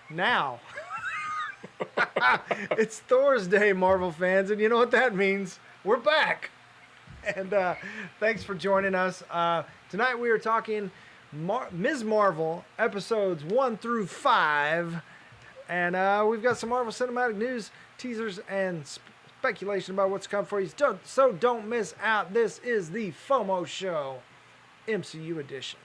now. It's Thor's Day, Marvel fans, and you know what that means. We're back. And thanks for joining us. Tonight we are talking Ms. Marvel, episodes 1 through 5. And we've got some Marvel Cinematic News, teasers, and speculation about what's coming for you. So don't miss out. This is the FOMO Show, MCU edition.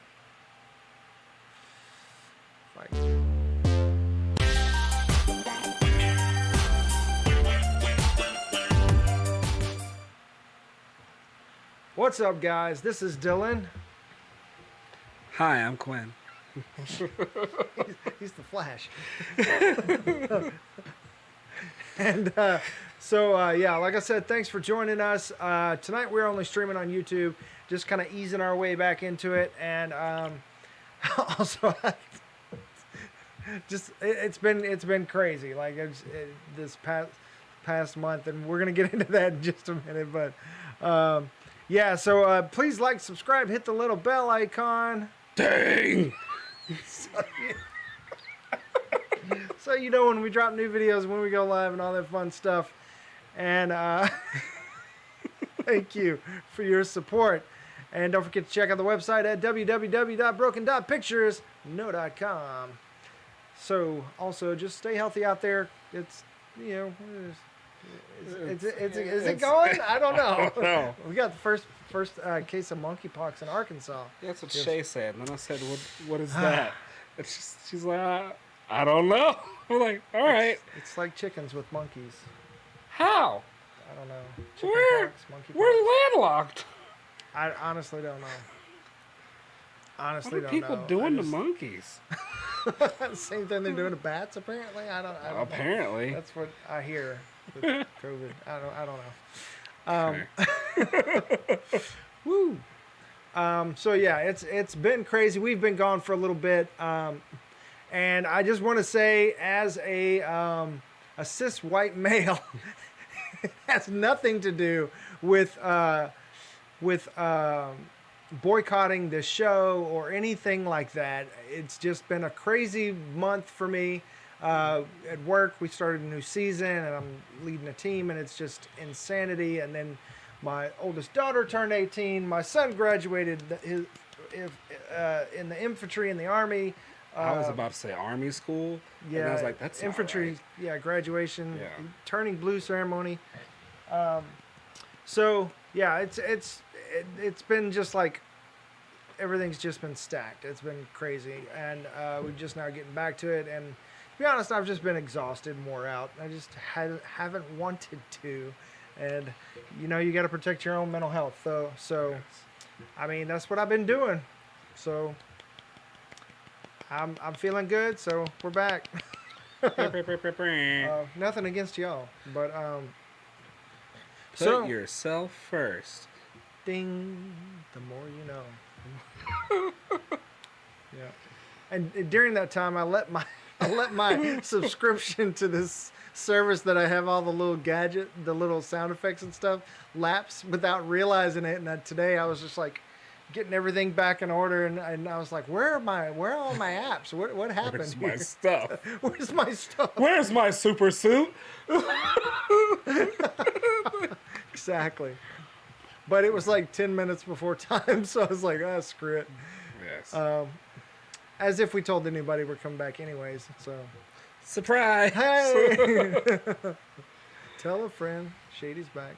What's up, guys? This is Dylan. Hi, I'm Quinn. He's the Flash. And yeah, like I said, thanks for joining us. Tonight we're only streaming on YouTube, just kind of easing our way back into it. And also, it's been crazy. Like this past month, and we're gonna get into that in just a minute. But yeah, so please like, subscribe, hit the little bell icon. Dang! So you know when we drop new videos, when we go live, and all that fun stuff. And thank you for your support. And don't forget to check out the website at www.broken.picturesno.com. So also just stay healthy out there. It's, you know, is it going? I don't know. No. We got the first case of monkeypox in Arkansas. That's what Shay said. And then I said, what is that? She's like, I don't know. I'm like, all right. It's like chickens with monkeys. How? I don't know. We're landlocked. I honestly don't know. What are people doing to monkeys? Same thing they're doing to bats, apparently. I don't apparently. know. That's what I hear with COVID. I don't know. Woo. So yeah, it's been crazy. We've been gone for a little bit. And I just want to say, as a cis white male, it has nothing to do with boycotting the show or anything like that. It's just been a crazy month for me. At work, we started a new season, and I'm leading a team, and it's just insanity. And then my oldest daughter turned 18. My son graduated in the infantry in the Army. I was about to say Army school. Yeah, and I was like, that's infantry. Not right. Yeah, graduation, yeah. Turning blue ceremony. So yeah, it's been just like everything's just been stacked. It's been crazy, and we're just now getting back to it. And to be honest, I've just been exhausted, wore out. I just haven't wanted to, and you know, you got to protect your own mental health, though. So, I mean, that's what I've been doing. So. I'm feeling good, so we're back. Nothing against y'all, but Put yourself first. Ding, the more you know. Yeah, and during that time, I let my subscription to this service that I have all the little sound effects and stuff lapse without realizing it. And today I was just like, getting everything back in order, and I was like, where are all my apps? What happened? Where's here? my stuff? Where's my stuff? Where's my super suit? Exactly. But it was like 10 minutes before time, so I was like, screw it. Yes. As if we told anybody we're coming back anyways. So surprise! Hey, tell a friend, Shady's back.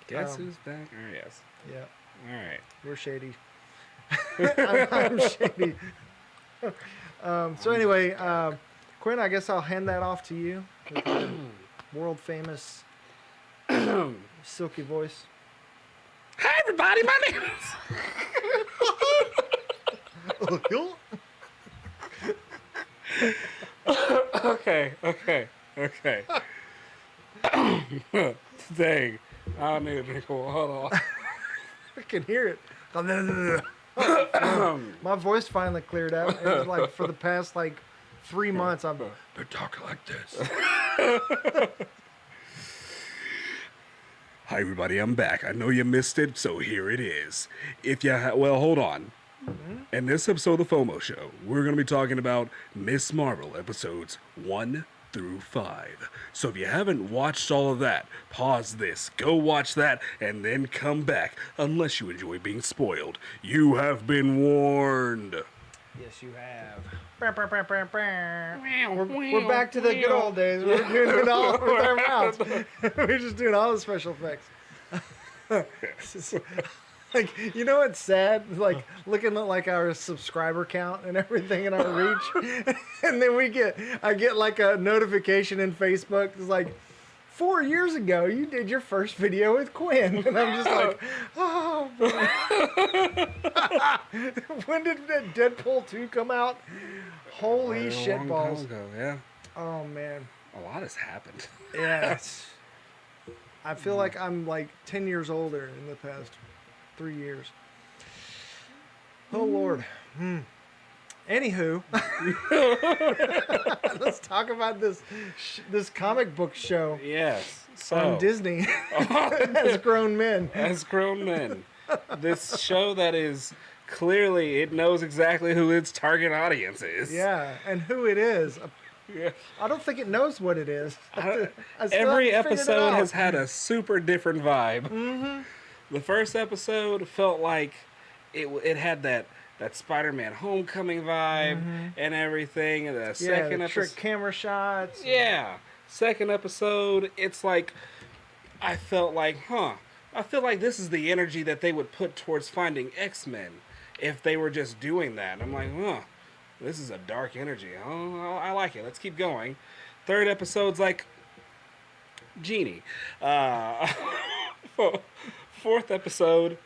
Guess who's back? Oh yes. Yeah. All right. We're shady. I'm shady. So anyway, Quinn, I guess I'll hand that off to you. With your world famous silky voice. Hi everybody, my name is. Okay. Dang. I don't need a drink. Hold on. I can hear it. My voice finally cleared out. It was like for the past 3 months I've been talking like this. Hi everybody, I'm back. I know you missed it, so here it is. If you well, hold on. In this episode of the FOMO Show, we're going to be talking about Miss Marvel episodes 1 through 5. So if you haven't watched all of that, pause this, go watch that, and then come back. Unless you enjoy being spoiled, you have been warned. Yes, you have. We're back to the good old days. We're doing it all with our mouths. We're just doing all the special effects. This is- like, you know what's sad? Like, looking at like our subscriber count and everything in our reach, and then I get like a notification in Facebook. It's like, 4 years ago, you did your first video with Quinn, and I'm just like, oh. When did that Deadpool 2 come out? Holy shit Long balls! time ago, yeah. Oh man. A lot has happened. Yes. I feel like I'm like 10 years older in the past 3 years. Oh, Lord. Anywho, let's talk about this comic book show Yes. So, on Disney as grown men. as grown men, this show that is clearly, it knows exactly who its target audience is. Yeah, and who it is. Yeah. I don't think it knows what it is. I still Every haven't figured it episode out. has had a super different vibe. Mm-hmm. The first episode felt like it had that Spider-Man Homecoming vibe and everything. And the second the trick episode, camera shots. yeah. Second episode, it's like I felt like, I feel like this is the energy that they would put towards finding X-Men if they were just doing that. I'm like, this is a dark energy. Oh, I like it. Let's keep going. Third episode's like Genie. Fourth episode,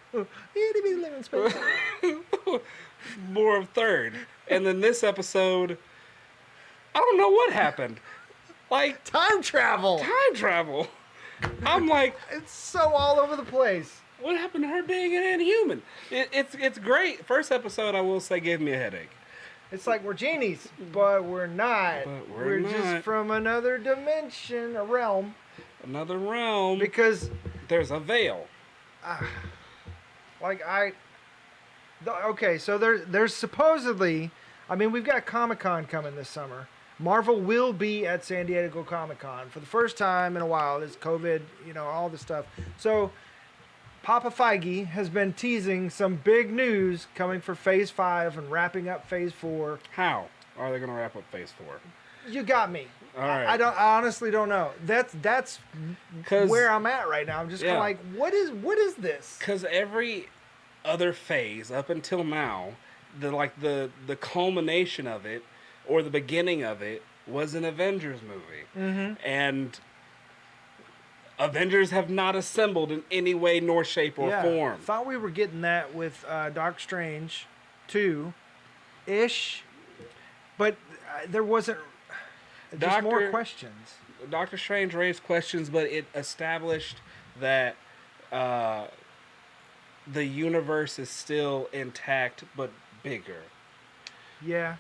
more of third. And then this episode, I don't know what happened. Like, Time travel. time travel. I'm like, It's so all over the place. what happened to her being an inhuman? It's great. First episode, I will say, gave me a headache. It's like we're genies, but we're not. But we're just not. from another dimension, a realm. Another realm. Because, There's a veil. like, okay, so there's supposedly, I mean, we've got Comic-Con coming this summer. Marvel will be at San Diego Comic-Con for the first time in a while. It's COVID, all this stuff. So, Papa Feige has been teasing some big news coming for Phase 5 and wrapping up Phase 4. How are they going to wrap up Phase 4? You got me. All right. I honestly don't know. That's 'Cause- where I'm at right now. I'm just kind Yeah. of like, what is this? Because every other phase up until now, the culmination of it, or the beginning of it, was an Avengers movie. Mm-hmm. And Avengers have not assembled in any way, nor shape, or form. Thought we were getting that with Doctor Strange 2-ish, but there wasn't. Just more questions. Doctor Strange raised questions, but it established that the universe is still intact, but bigger. Yeah.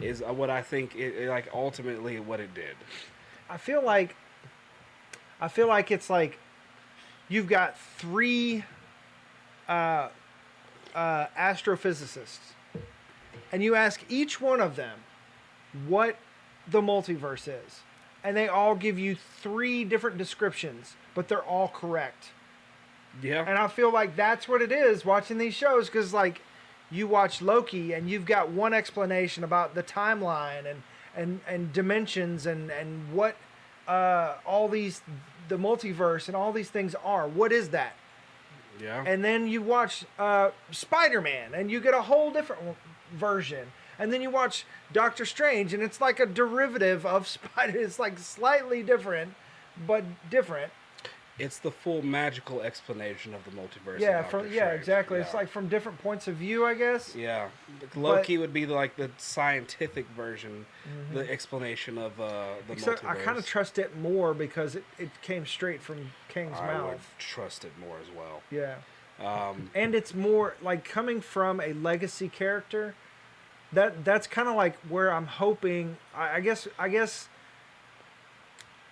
Is what I think like ultimately what it did. I feel like it's like you've got three astrophysicists, and you ask each one of them what the multiverse is, and they all give you three different descriptions, but they're all correct. Yeah. And I feel like that's what it is watching these shows, because like you watch Loki and you've got one explanation about the timeline and dimensions and what all these, the multiverse and all these things are. What is that? Yeah. And then you watch Spider-Man and you get a whole different version. And then you watch Doctor Strange and it's like a derivative of Spider. It's like slightly different, but different. It's the full magical explanation of the multiverse. Yeah, of Doctor yeah, Strange. exactly. Yeah. It's like from different points of view, I guess. Yeah, Loki would be like the scientific version, the explanation of the Except multiverse. I kind of trust it more because it came straight from Kang's I would mouth. trust it more as well. Yeah. And it's more like coming from a legacy character. That's kind of like where I'm hoping. I guess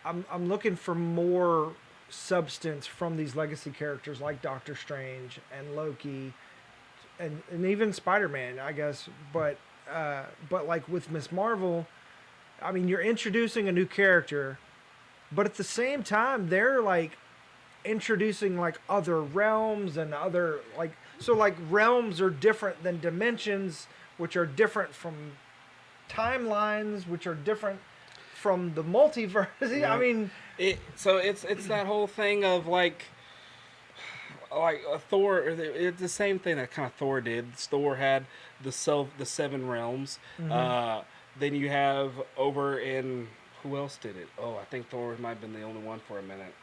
I'm looking for more substance from these legacy characters like Doctor Strange and Loki and even Spider-Man, I guess. But like with Miss Marvel, I mean, you're introducing a new character, but at the same time, they're like introducing like other realms and other like so like realms are different than dimensions, which are different from timelines, which are different from the multiverse. I Right. mean, So it's that whole thing of like a Thor. It's the same thing that kind of Thor did. Thor had the seven realms. mhm. Then you have over in who else did it? Oh, I think Thor might have been the only one for a minute.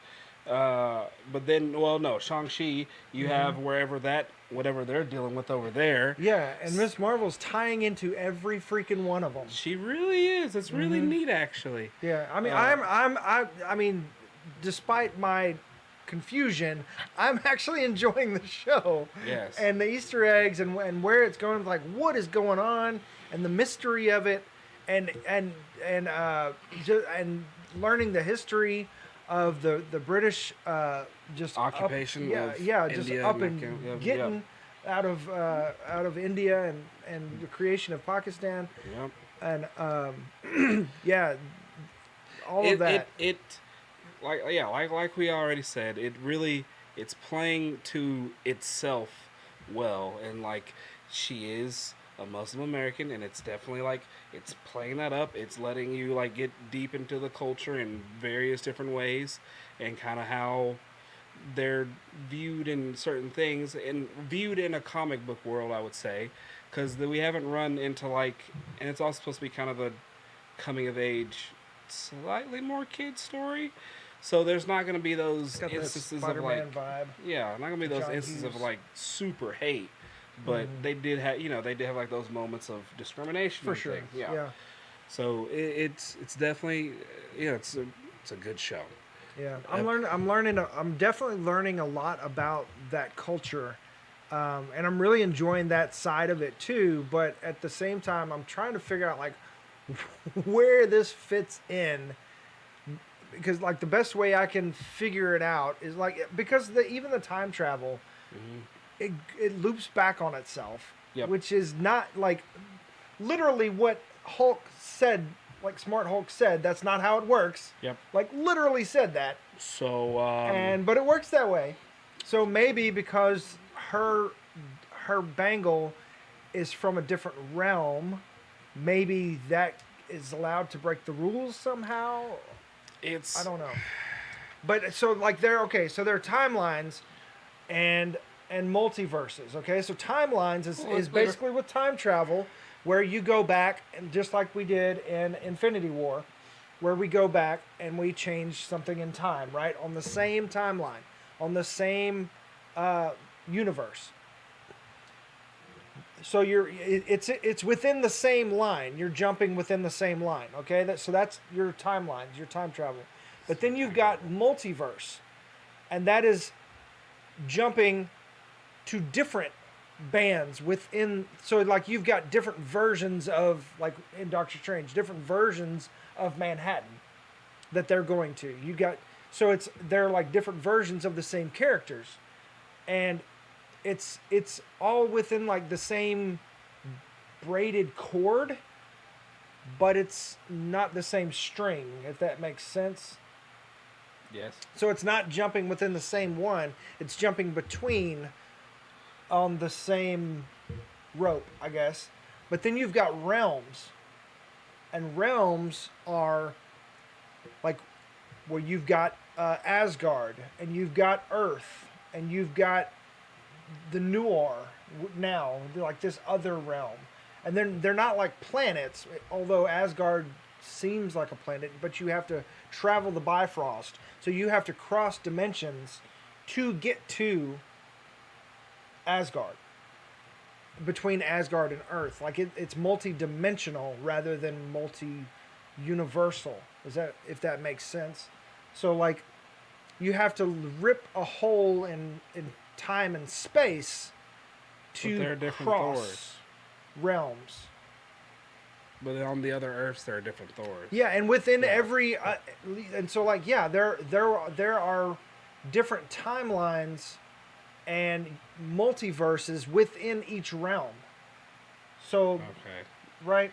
But then, well, no, Shang-Chi, you have wherever that, whatever they're dealing with over there. Yeah, and Miss Marvel's tying into every freaking one of them. She really is. It's really neat, actually. Yeah, I mean, Uh, I mean, despite my confusion, I'm actually enjoying the show. Yes. And the Easter eggs and where it's going, like what is going on, and the mystery of it, and learning the history of the British just Occupation up, of yeah, just India up and and yep, getting out of India and the creation of Pakistan yep. and yeah, all of it, that. it like we already said, it's playing to itself well, and like she is a Muslim American, and it's definitely like it's playing that up. It's letting you like get deep into the culture in various different ways, and kind of how they're viewed in certain things and viewed in a comic book world, I would say, because we haven't run into like, and it's also supposed to be kind of a coming of age, slightly more kid story. So there's not going to be those It's got that instances of Spider-Man like, vibe. yeah, not going to be those John instances of Hughes. like super hate, but they did have, they did have like those moments of discrimination For and sure. things. Yeah. Yeah. So it's definitely, it's a good show. Yeah. I'm definitely learning a lot about that culture. And I'm really enjoying that side of it too. But at the same time, I'm trying to figure out like where this fits in, because like the best way I can figure it out is like because even the time travel, it loops back on itself, Yep. which is not like literally what Hulk said. Like Smart Hulk said, that's not how it works. Yep. Like literally said that, So but it works that way. So maybe because her bangle is from a different realm, maybe that is allowed to break the rules somehow. it's I don't know. But so like they're okay, so there are timelines and multiverses, okay? So timelines is basically with time travel where you go back and just like we did in Infinity War, where we go back and we change something in time, right? On the same timeline, on the same universe. So it's within the same line. You're jumping within the same line. Okay, so that's your timelines, your time travel. But then you've got multiverse, and that is jumping to different bands within. So like you've got different versions of like in Doctor Strange, different versions of Manhattan that they're going to. You got they're like different versions of the same characters, and it's all within like the same braided cord, but it's not the same string, if that makes sense. yes. So it's not jumping within the same one, it's jumping between on the same rope, I guess. But then you've got realms, and realms are like where you've got Asgard, and you've got Earth, and you've got the Noir now, like this other realm. And then they're not like planets, although Asgard seems like a planet, but you have to travel the Bifrost. So you have to cross dimensions to get to Asgard. Between Asgard and Earth. Like it's multi-dimensional rather than multi-universal. If that makes sense? So like you have to rip a hole in time and space But there to are different cross Thors. realms. But on the other Earths, there are different Thors. Yeah, and within Yeah. every and so like yeah, there are different timelines and multiverses within each realm. So, Okay. right?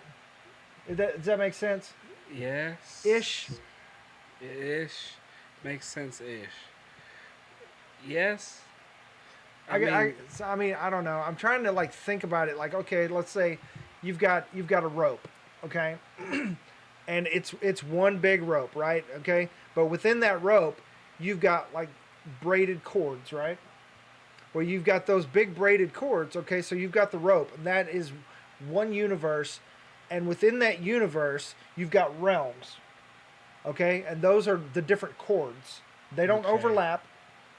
Does that make sense? Yes. Ish. Ish. Makes sense ish. Yes. I mean, I don't know. I'm trying to like think about it. Like, okay, let's say you've got a rope, okay, and it's one big rope, right? Okay, but within that rope, you've got like braided cords, right? Well, you've got those big braided cords, okay. So you've got the rope, and that is one universe, and within that universe, you've got realms, okay, and those are the different cords. They don't Okay. overlap,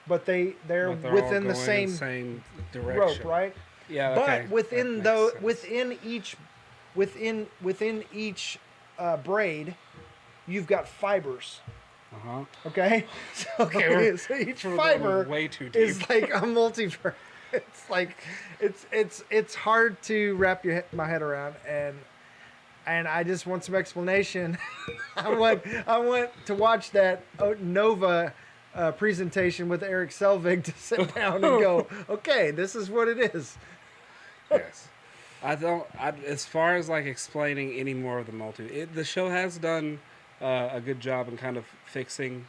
but they're But they're all within the going in same direction. rope, right? Yeah. Okay. But That makes sense. within each braid, you've got fibers. Uh huh. Okay, so, Okay, we're- so each we're going fiber way too deep. is like a multiverse. It's like it's hard to wrap my head around, and I just want some explanation. I want to watch that Nova presentation with Eric Selvig to sit down and go, okay, this is what it is. Yes. I don't. As far as like explaining any more of the the show has done a good job in kind of fixing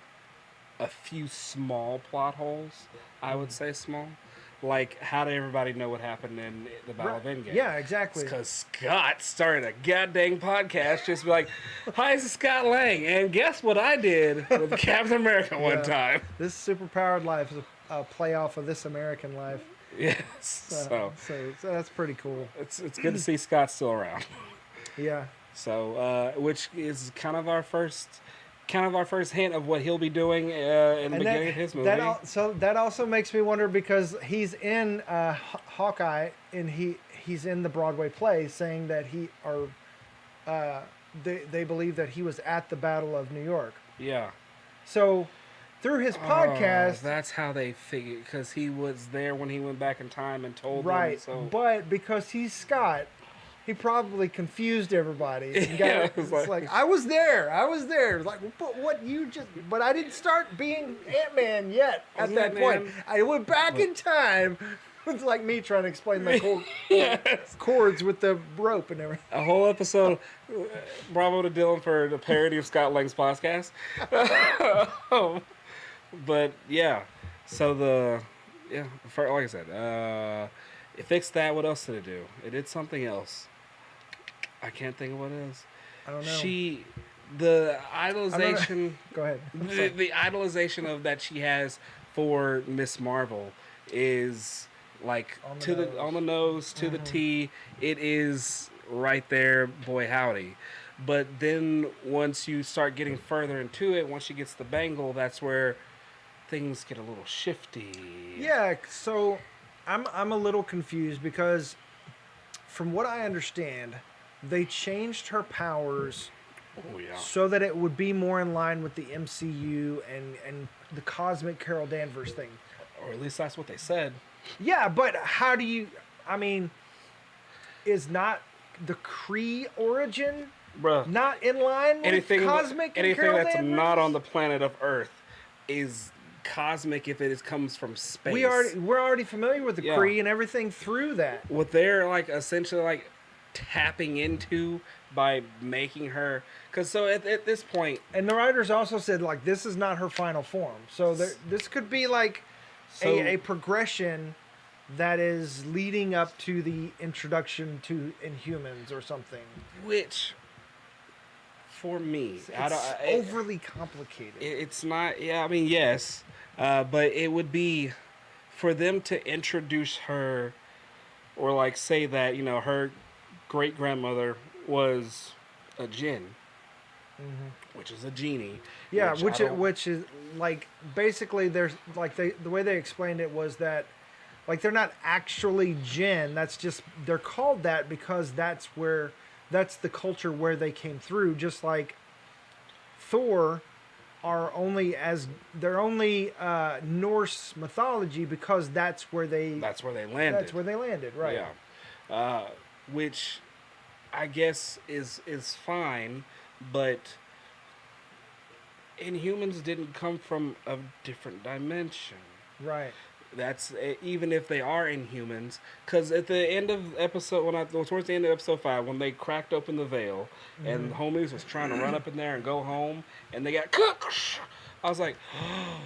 a few small plot holes. I would say small. Like, how did everybody know what happened in the Battle of Endgame? Yeah, exactly. Because Scott started a goddamn podcast just be like, hi, this is Scott Lang, and guess what I did with Captain America one time? This superpowered life is a playoff of This American Life. Yes. So So that's pretty cool. it's good to see Scott still around. Yeah. So, which is kind of our first hint of what he'll be doing in the beginning of his movie. So that also makes me wonder, because he's in Hawkeye, and he's in the Broadway play, saying that they believe that he was at the Battle of New York. Yeah. So through his podcast, That's how they figured, because he was there when he went back in time and told right? them. So But because he's Scott, he probably confused everybody. And Yeah, it's like, I was there. It's like, but what you just? But I didn't start being Ant-Man yet at Wasn't that point. Ant-Man- I went back in time. It's like me trying to explain my Yes. cords with the rope and everything. A whole episode. Bravo to Dylan for the parody of Scott Lang's podcast. But yeah, so like I said, it fixed that. What else did it do? It did something else. I can't think of what it is. I don't know. The idolization, Go ahead. the idolization of that she has for Miss Marvel is like on the nose, to the T. It is right there, boy howdy. But then once you start getting further into it, once she gets the bangle, that's where things get a little shifty. Yeah, so I'm a little confused, because from what I understand, they changed her powers Oh yeah. so that it would be more in line with the MCU and the cosmic Carol Danvers thing. Or at least that's what they said. Yeah, but how do you? I mean, is not the Kree origin Bruh. not in line with cosmic and anything Carol that's Danvers? not on the planet of Earth is cosmic if comes from space. We're already familiar with the Yeah. Kree and everything through that. What they're like essentially like tapping into by making her, because so at this point, And the writers also said, like, this is not her final form. So this could be like a progression that is leading up to the introduction to Inhumans or something. which for me, It's overly complicated. it's not. Yeah, I mean yes, but it would be for them to introduce her, or like say that her great grandmother was a jinn, which is a genie. Yeah, I don't- which is like basically there's like the way they explained it was that like they're not actually jinn. That's just they're called that because that's the culture where they came through. Just like Thor they're only Norse mythology because that's where they landed. That's where they landed, right? Yeah, which I guess is fine, but Inhumans didn't come from a different dimension. Right. That's even if they are Inhumans, because at the end of episode, towards the end of episode 5, when they cracked open the veil, and homies was trying to run up in there and go home, and they got cooked. I was like,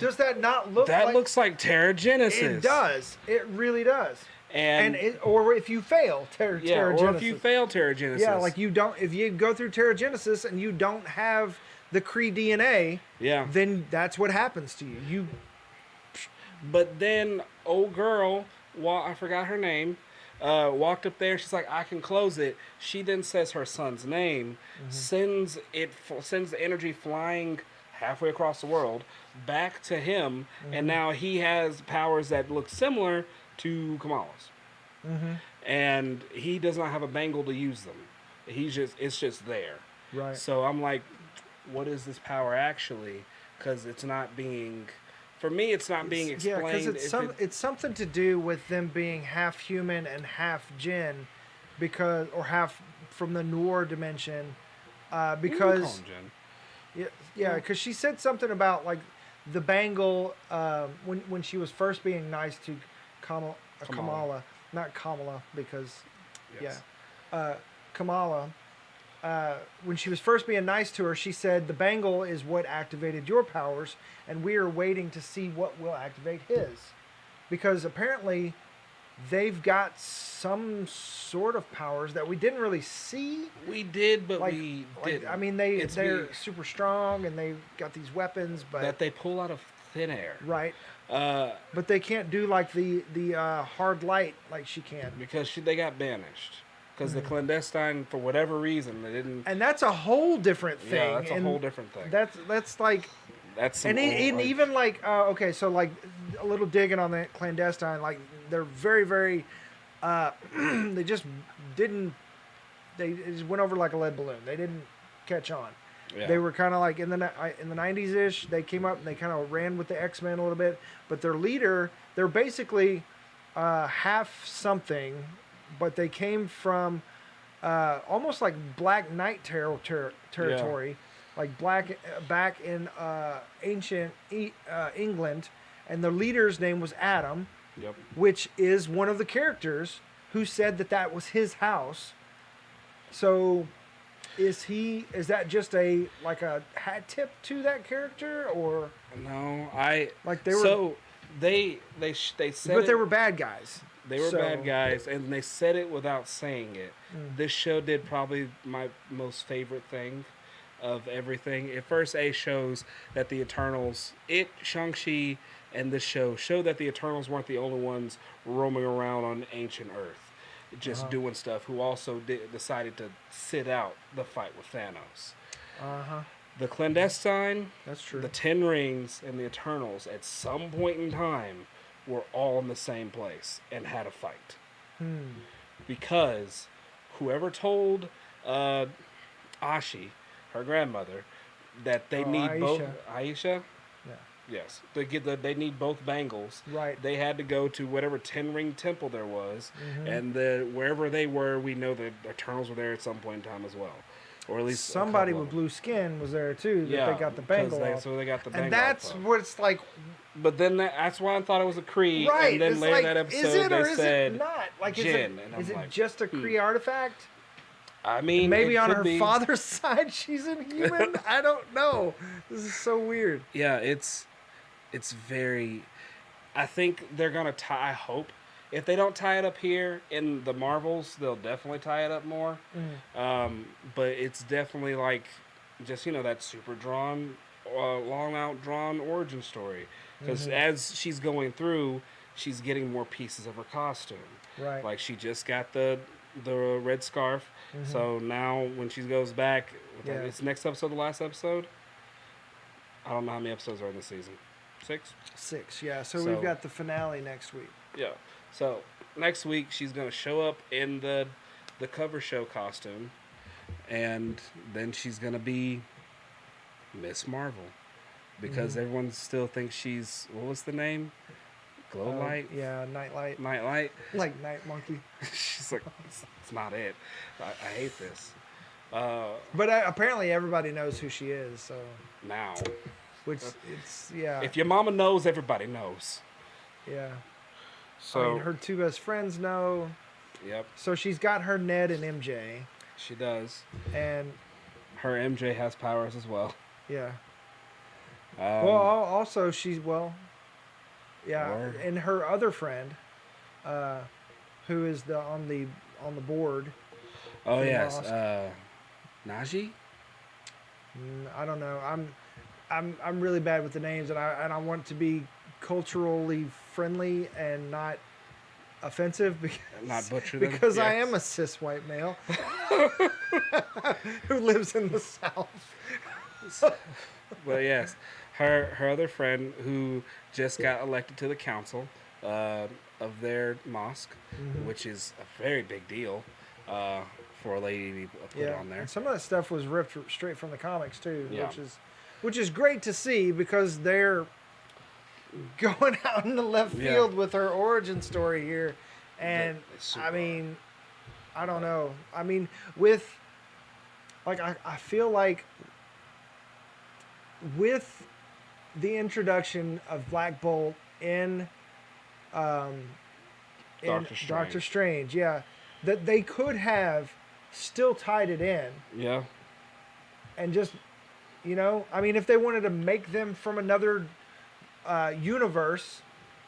Does that not look that like... looks like Terrigenesis. It does. It really does. And Or if you fail Terrigenesis. Or if you fail Terrigenesis. Yeah, like you don't... If you go through Terrigenesis and you don't have the Kree DNA, then that's what happens to you. But then, old girl, I forgot her name, walked up there. She's like, I can close it. She then says her son's name, sends the energy flying halfway across the world back to him, and now he has powers that look similar to Kamala's. And he does not have a bangle to use them. It's just there. Right. So I'm like, what is this power actually? Because it's not being... For me, it's not being explained. Yeah, because it's something to do with them being half human and half Jinn, or half from the Noor dimension, because because she said something about like the bangle when she was first being nice to Kamala, not Kamala because Kamala. When she was first being nice to her, she said the bangle is what activated your powers, and we are waiting to see what will activate his. Because apparently they've got some sort of powers that we didn't really see. We did, but we didn't. I mean, they're super strong, and they've got these weapons, but... That they pull out of thin air. Right. But they can't do like the hard light like she can. Because they got banished. Because the clandestine, for whatever reason, they didn't... And that's a whole different thing. Yeah, that's a whole different thing. That's like... That's and even like... okay, so like a little digging on the clandestine, like they're very, very... they just didn't... They just went over like a lead balloon. They didn't catch on. Yeah. They were kind of like in the 90s-ish, they came up and they kind of ran with the X-Men a little bit. But their leader, they're basically half something... But they came from almost like Black Knight territory, like back in ancient England, and the leader's name was Adam, which is one of the characters who said that was his house. So, is that just a hat tip to that character, or no? They said, but they were bad guys. They were bad guys, and they said it without saying it. This show did probably my most favorite thing of everything. It first shows that the Eternals, Shang-Chi, and this show that the Eternals weren't the only ones roaming around on ancient Earth, just doing stuff, who also decided to sit out the fight with Thanos. The clandestine, that's true. The Ten Rings, and the Eternals, at some point in time, were all in the same place and had a fight. Because whoever told Ashi, her grandmother, that they need both... Aisha? Yeah. Yes. They need both bangles. Right. They had to go to whatever Ten-Ring temple there was, and wherever they were, we know the Eternals were there at some point in time as well. Or at least somebody with blue skin was there too. They got the bangle off. So they got the bangle. And that's what it's like. But then that's why I thought it was a Kree. Right. And then it's later like, that episode is it or they is said it not? Like, Jinn. Is it just a Kree artifact? I mean, maybe on her father's side she's inhuman. I don't know. This is so weird. Yeah, it's very. I think they're gonna tie. I hope. If they don't tie it up here in the Marvels, they'll definitely tie it up more. But it's definitely like just that super drawn, long out drawn origin story. Because as she's going through, she's getting more pieces of her costume. Right. Like she just got the red scarf. So now when she goes back, it's next episode, the last episode. I don't know how many episodes are in this season. 6? 6, yeah. So we've got the finale next week. Yeah. So next week she's gonna show up in the cover show costume, and then she's gonna be Miss Marvel, because everyone still thinks she's, what was the name? Glow Light? Yeah, Nightlight. Nightlight. Like Night Monkey. She's like, it's not it. I hate this. But apparently everybody knows who she is. So now, which it's If your mama knows, everybody knows. Yeah. So I mean, her two best friends know. yep, So she's got her Ned and MJ, she does. and Her MJ has powers as well. yeah. Well, Um, also yeah, or and her other friend, uh, who is on the board oh for the yes, mosque. Najee. I don't know. I'm really bad with the names, and I want to be culturally friendly and not offensive Not butcher them. because I am Yes. a cis white male who lives in the South. But yes, her other friend who just got elected to the council of their mosque, Mhm. which is a very big deal uh, for a lady to be put Yeah, on there. and some of that stuff was ripped straight from the comics too, Yeah. which is great to see because they're going out in the left Yeah. field with her origin story here, and It's super I mean, I don't know. I mean, with like I feel like with the introduction of Black Bolt um, in Doctor Strange, yeah, that they could have still tied it in Yeah, and just, I mean, if they wanted to make them from another universe,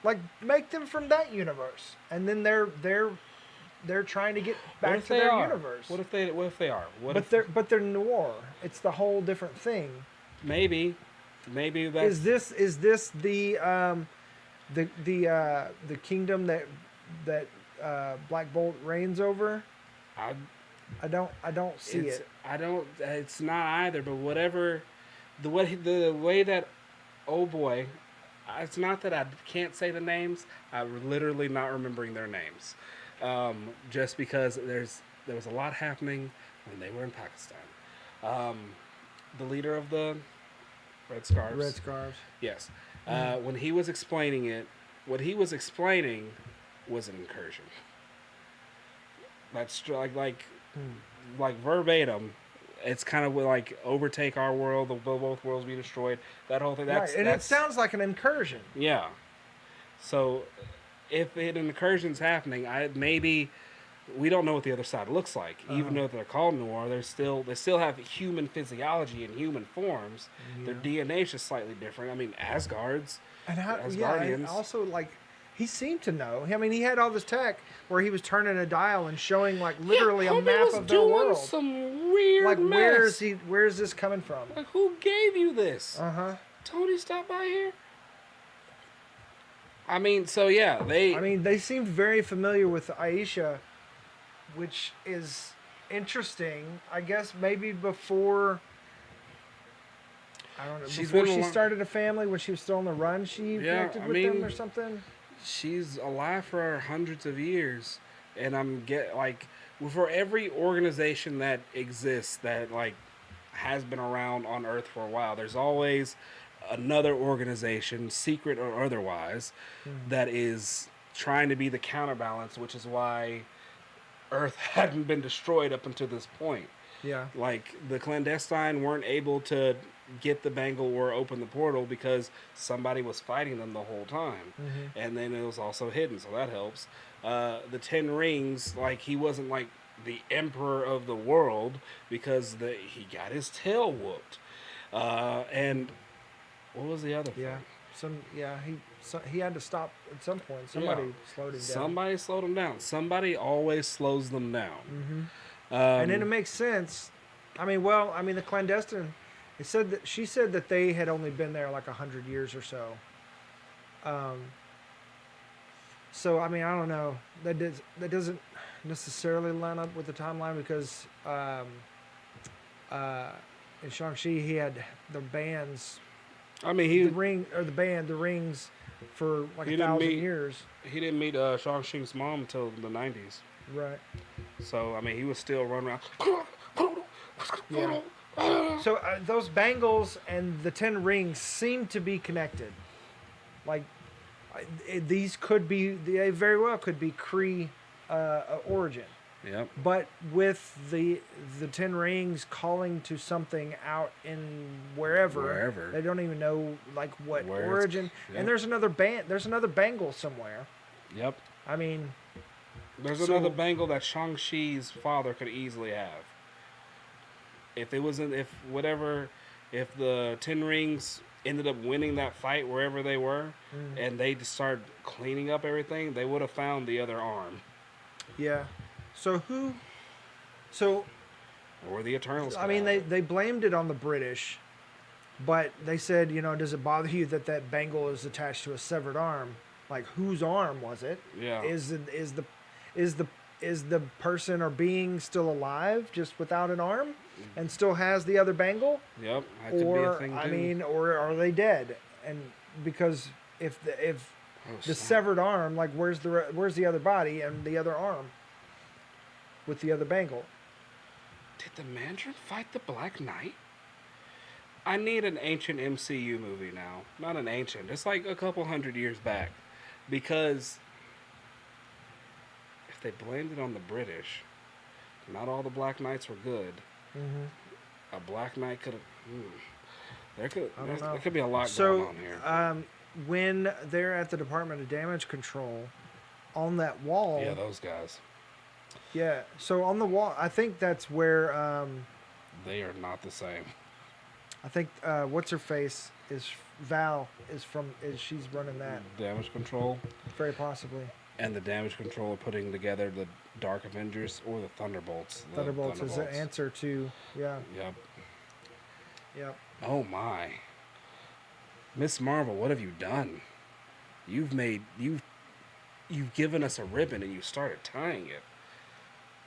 like make them from that universe, and then they're trying to get what back if to they their are? universe. What if they are? What But if they're noir. It's the whole different thing. maybe that's Is this the kingdom that Black Bolt reigns over? I I don't see it's it. I don't it's not either. But whatever the way that oh boy, it's not that I can't say the names. I'm literally not remembering their names, just because there was a lot happening when they were in Pakistan. Um, the leader of the Red Scarves. Red Scarves. Yes. When he was explaining it, what he was explaining was an incursion. That's like verbatim. It's kind of like overtake our world, the both worlds be destroyed. That whole thing. Right, and it sounds like an incursion. yeah. So if an incursion's happening, maybe we don't know what the other side looks like. Even though they're called noir, they still have human physiology and human forms. Their DNA is just slightly different. I mean, Asgard's And how? Yeah, Asgardians. and also like he seemed to know. I mean, he had all this tech where he was turning a dial and showing like literally a Homie map was of their doing world. some weird Like mess. where's this coming from? Like who gave you this? Uh-huh. Tony stopped by here. I mean, so yeah, They seemed very familiar with Aisha, which is interesting. I guess maybe before, I don't know, She's before been she along- started a family, when she was still on the run, she connected with them or something. she's alive for hundreds of years, and for every organization that exists that like has been around on Earth for a while, there's always another organization, secret or otherwise, that is trying to be the counterbalance, which is why Earth hadn't been destroyed up until this point. Yeah. Like the clandestine weren't able to get the bangle or open the portal because somebody was fighting them the whole time, and then it was also hidden, so that helps. The Ten Rings, like he wasn't like the emperor of the world because he got his tail whooped, and what was the other Yeah. thing? He had to stop at some point. Somebody slowed him down. Somebody slowed him down. Somebody always slows them down. And then it makes sense. I mean, the clandestine. She said that they had only been there like 100 years or so. So I mean, I don't know. That doesn't necessarily line up with the timeline because in Shang-Chi he had the bands, I mean, the rings for like He 1,000 didn't meet- years. he didn't meet Shang-Chi's mom until the 90s. Right. So, I mean, he was still running around. Yeah. So those bangles and the 10 rings seem to be connected. Like these they very well could be Kree origin. Yep. But with the 10 rings calling to something out in wherever. They don't even know like what Where it's- origin. yeah. And there's another bangle somewhere. Yep. I mean, There's so another bangle that Shang-Chi's father could easily have. If it wasn't, if the Ten Rings ended up winning that fight wherever they were, mm, and they just started cleaning up everything, they would have found the other arm. yeah. So who? So Or the Eternals I could mean, have it. they blamed it on the British, but they said, does it bother you that that bangle is attached to a severed arm? Like, whose arm was it? Yeah. Is the is the person or being still alive, just without an arm, and still has the other bangle? Yep. That could be a Or thing I too. mean, or are they dead? And because if Oh, the snap. severed arm, like where's the other body and the other arm with the other bangle? Did the Mandarin fight the Black Knight? I need an ancient MCU movie now. Not an ancient. It's like a couple hundred years back. Because if they blamed it on the British, not all the Black Knights were good. Mm-hmm. A Black Knight could have. I don't know. There could be a lot going So, on here. when they're at the Department of Damage Control, on that wall, Yeah, those guys. yeah. So on the wall, I think that's where They are not the same. I think what's her face is Val is she's running that Damage Control very possibly. and the Damage Control are putting together the Dark Avengers or the Thunderbolts. Thunderbolts is the answer to Yep. Yep. Oh my. Miss Marvel, what have you done? You've given us a ribbon and you started tying it.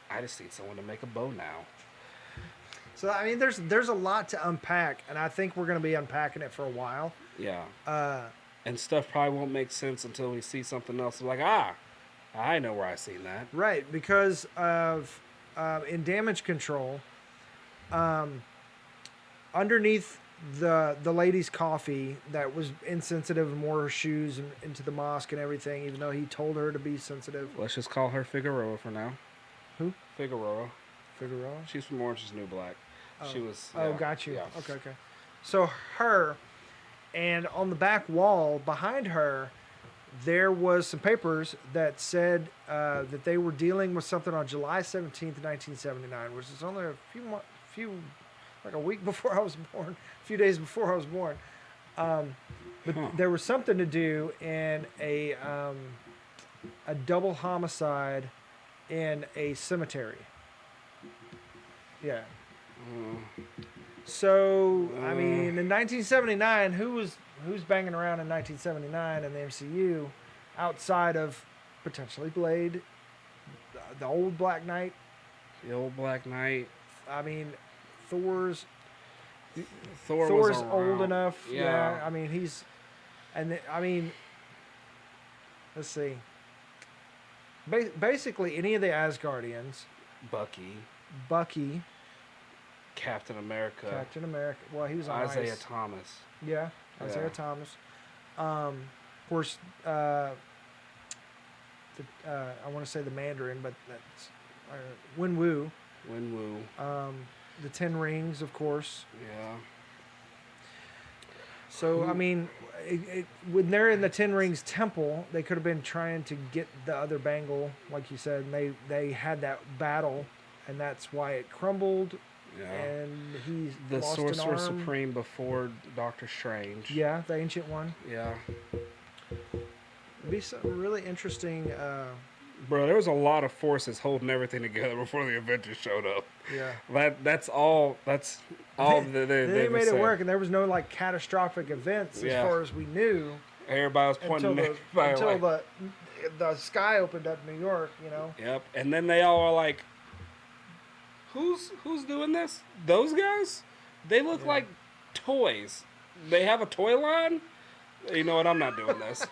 I just need someone to make a bow now. So I mean, there's a lot to unpack, and I think we're going to be unpacking it for a while. Yeah. Uh, And stuff probably won't make sense until we see something else. Like, I know where I seen that. right, because of in Damage Control, underneath the lady's coffee that was insensitive and wore her shoes into the mosque and everything, even though he told her to be sensitive. Let's just call her Figueroa for now. Who? Figueroa. Figueroa? She's from Orange is the New Black. Oh. She was. Oh, yeah, got you. Yeah. Okay. So her, and on the back wall behind her, there was some papers that said that they were dealing with something on July 17th, 1979, which is only like a week before I was born, a few days before I was born. But there was something to do in a double homicide in a cemetery. Yeah. So I mean, in 1979, who's banging around in 1979 in the MCU, outside of potentially Blade, the old Black Knight? The old Black Knight. I mean, Thor's Thor's old enough. Yeah. I mean, let's see. Basically, any of the Asgardians, Bucky, Captain America. Captain America. Well, he was on Isaiah ice. Thomas. Yeah, Isaiah Yeah. Thomas. Of course, I want to say the Mandarin, but that's Wenwu. Wenwu. The Ten Rings, of course. Yeah. So, I mean, when they're in the Ten Rings temple, they could have been trying to get the other bangle, like you said, and they had that battle, and that's why it crumbled. Yeah. And he's The lost Sorcerer an arm. Supreme before Doctor Strange. Yeah, the ancient one. Yeah. It'd be something really interesting. Bro, there was a lot of forces holding everything together before the Avengers showed up. Yeah. That's all. That's all. They made it work, and there was no like catastrophic events as Yeah. far as we knew Everybody was pointing until the sky opened up in New York. Yep. And then they all were like, "Who's doing this? Those guys? They look like toys. They have a toy line. You know what? I'm not doing this."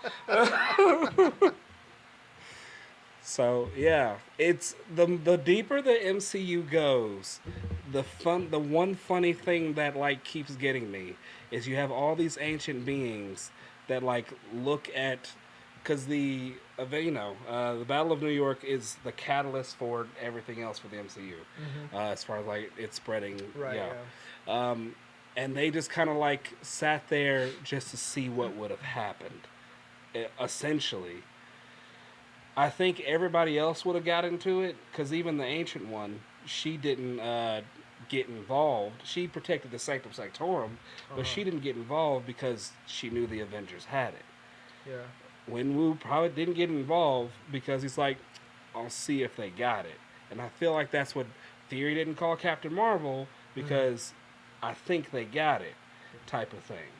So yeah, it's the deeper the MCU goes, the one funny thing that like keeps getting me is you have all these ancient beings that like look at, because the Battle of New York is the catalyst for everything else for the MCU, as far as like it's spreading. Right. Yeah. And they just kind of like sat there just to see what would have happened, essentially. I think everybody else would have got into it because even the ancient one, she didn't get involved. She protected the Sanctum Sanctorum, but Uh-huh. she didn't get involved because she knew the Avengers had it. Yeah. Wenwu probably didn't get involved because he's like, I'll see if they got it. And I feel like that's what Theory didn't call Captain Marvel Mm. because I think they got it, type of thing.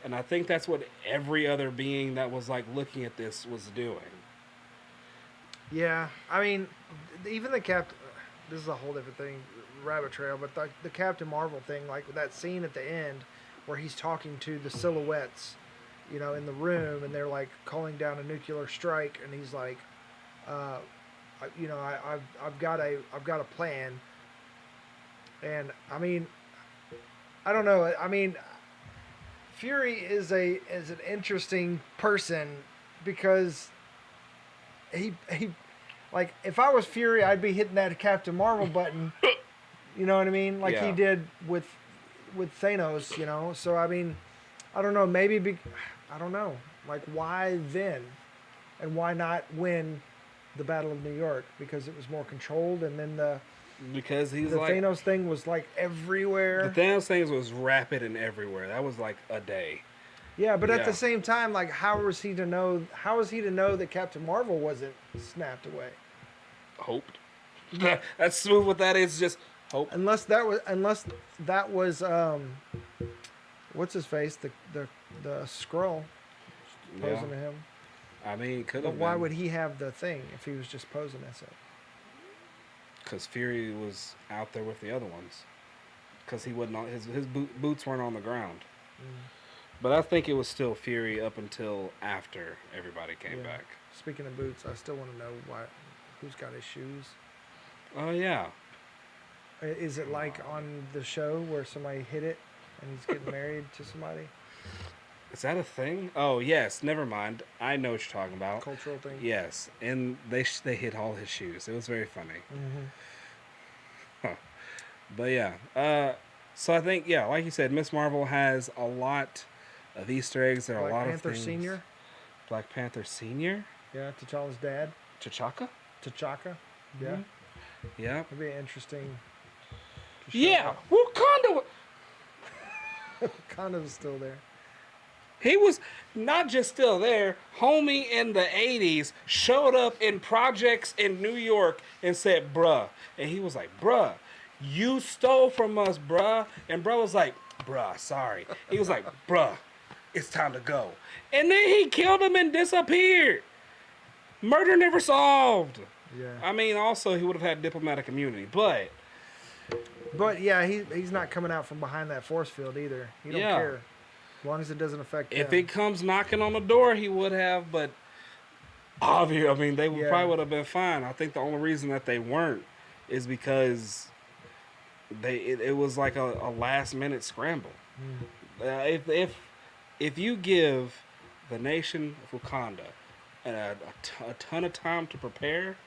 And I think that's what every other being that was like looking at this was doing. Yeah. I mean, even the Captain. This is a whole different thing, rabbit trail. But the Captain Marvel thing, like that scene at the end where he's talking to the silhouettes, in the room, and they're like calling down a nuclear strike, and he's like, uh, I've got a plan, and I mean, I don't know. I mean, Fury is an interesting person because he like if I was Fury, I'd be hitting that Captain Marvel button. You know what I mean? Like he Yeah. did with Thanos. So I mean, I don't know. I don't know. Like why then, and why not win the Battle of New York because it was more controlled, and then Because he's the like, Thanos thing was like the everywhere. Thanos things was rapid and everywhere. That was like a day. Yeah, but at Yeah. the same time, like, how was he to know? How was he to know that Captain Marvel wasn't snapped away? Hoped. That's smooth what that is, just hope. Unless that was what's his face, the Skrull Yeah. posing to him. I mean, could But have why been. would he have the thing if he was just posing as it? Because Fury was out there with the other ones. Because he wasn't on, his boots weren't on the ground. Mm, But I think it was still Fury up until after everybody came yeah. back. Speaking of boots, I still want to know who's got his shoes. Oh yeah. Is it like on the show where somebody hit it and he's getting married to somebody? Is that a thing? Oh yes. Never mind. I know what you're talking about. Cultural thing. Yes, and they hit all his shoes. It was very funny. Mm-hmm. Huh. But yeah. So I think yeah, like you said, Miss Marvel has a lot of Easter eggs. There are Black a lot Panther of things. Senior. Black Panther Senior. Yeah, T'Challa's dad, T'Chaka. T'Chaka. Yeah, Mhm. Yeah. that'd be interesting. To show Yeah. Wakanda. Condo's still there. He was not just still there. Homie in the 80s showed up in projects in New York and said, bruh. And he was like, bruh, you stole from us, bruh. And bruh was like, bruh, sorry. He was like, bruh, it's time to go. And then he killed him and disappeared. Murder never solved. Yeah, I mean, also, he would have had diplomatic immunity, but but yeah, he's not coming out from behind that force field either. He don't Yeah. care as long as it doesn't affect if him. it comes knocking on the door, he would have, but obviously, I mean, they Yeah. probably would have been fine. I think the only reason that they weren't is because it was like a last minute scramble. Mm. If you give the nation of Wakanda a ton of time to prepare,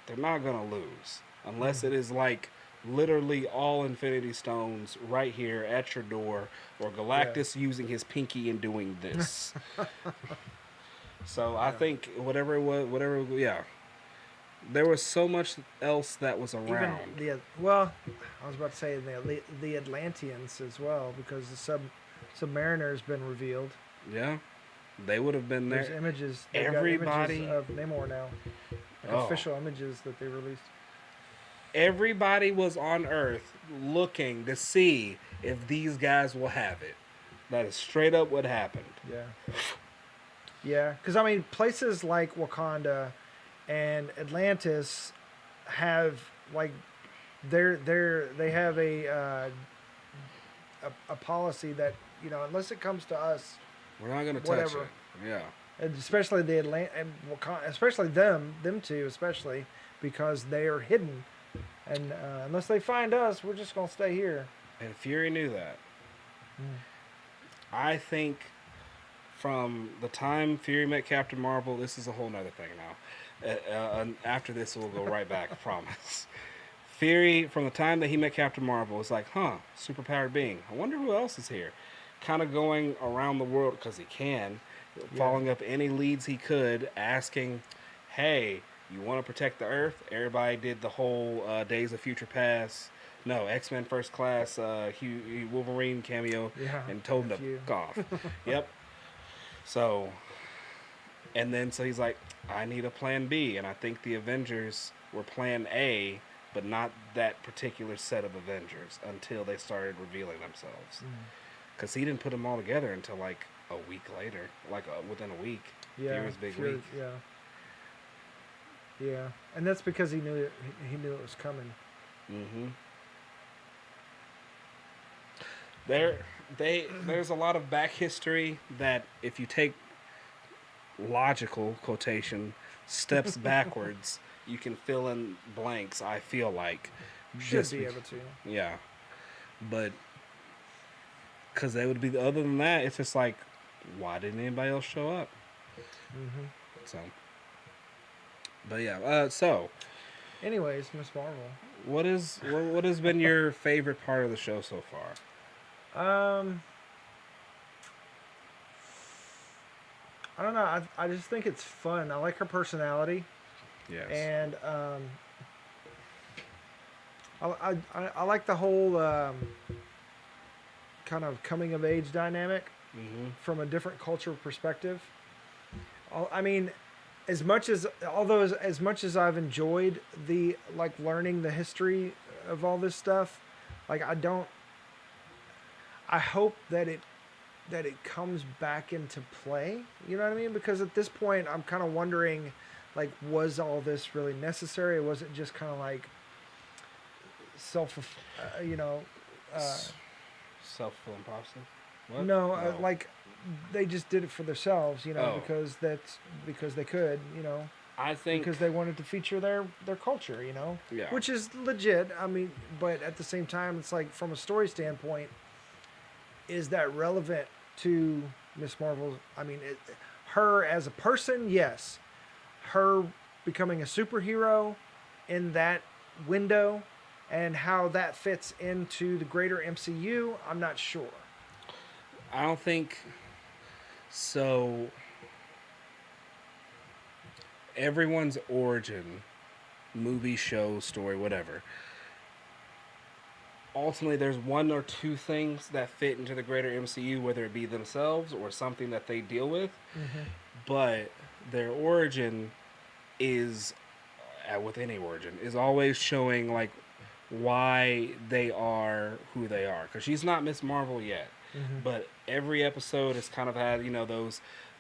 they're not gonna lose unless it is like literally all Infinity Stones right here at your door, or Galactus using his pinky and doing this. So I think whatever it was, yeah, there was so much else that was Even around. I was about to say the Atlanteans as well because the Submariner's been revealed. Yeah, they would have been There's there. images. Everybody- Got images of Namor now, like Oh. official images that they released. Everybody was on Earth looking to see if these guys will have it. That is straight up what happened. Yeah. Yeah, because I mean, places like Wakanda and Atlantis have like they have a policy that unless it comes to us, We're not gonna touch Whatever. it. Yeah. and especially the Wakanda, especially them two, especially because they are hidden, and unless they find us, we're just gonna stay here. And Fury knew that. Mm. I think from the time Fury met Captain Marvel, this is a whole nother thing now. And after this, we'll go right back, I promise. Fury, from the time that he met Captain Marvel, was like, huh, superpowered being. I wonder who else is here. Kind of going around the world, because he can, following up any leads he could, asking, hey, you want to protect the Earth? Everybody did the whole Days of Future Past. No, X-Men First Class, Wolverine cameo, Yeah, and told him if you. to off. Yep. So, and then so he's like, I need a plan B, and I think the Avengers were plan A, but not that particular set of Avengers until they started revealing themselves. Because he didn't put them all together until like a week later, like within a week. Yeah, Fury's big week. Yeah, yeah, and that's because he knew it. He knew it was coming. Mm-hmm. There's a lot of back history that if you take logical quotation steps backwards, you can fill in blanks. I feel like Should be able to. yeah, but because they would be other than that, it's just like, why didn't anybody else show up? Mm-hmm. So, but yeah. So, anyways, Miss Marvel. what has been your favorite part of the show so far? I don't know. I just think it's fun. I like her personality. Yes. And I like the whole kind of coming of age dynamic from a different cultural perspective. I mean, as much as I've enjoyed the like learning the history of all this stuff, like I hope that it comes back into play. You know what I mean? Because at this point, I'm kind of wondering, like, was all this really necessary? Or was it just kind of like Self-fulfilling prophecy. What? No, like they just did it for themselves, because they could, I think because they wanted to feature their culture, Yeah. which is legit. I mean, but at the same time, it's like from a story standpoint, is that relevant to Miss Marvel? I mean, her as a person, yes. Her becoming a superhero in that window and how that fits into the greater MCU, I'm not sure. I don't think so. Everyone's origin, movie, show, story, whatever. Ultimately, there's one or two things that fit into the greater MCU, whether it be themselves or something that they deal with. But their origin is, with any origin, is always showing like why they are who they are. Because she's not Miss Marvel yet. But every episode has kind of had,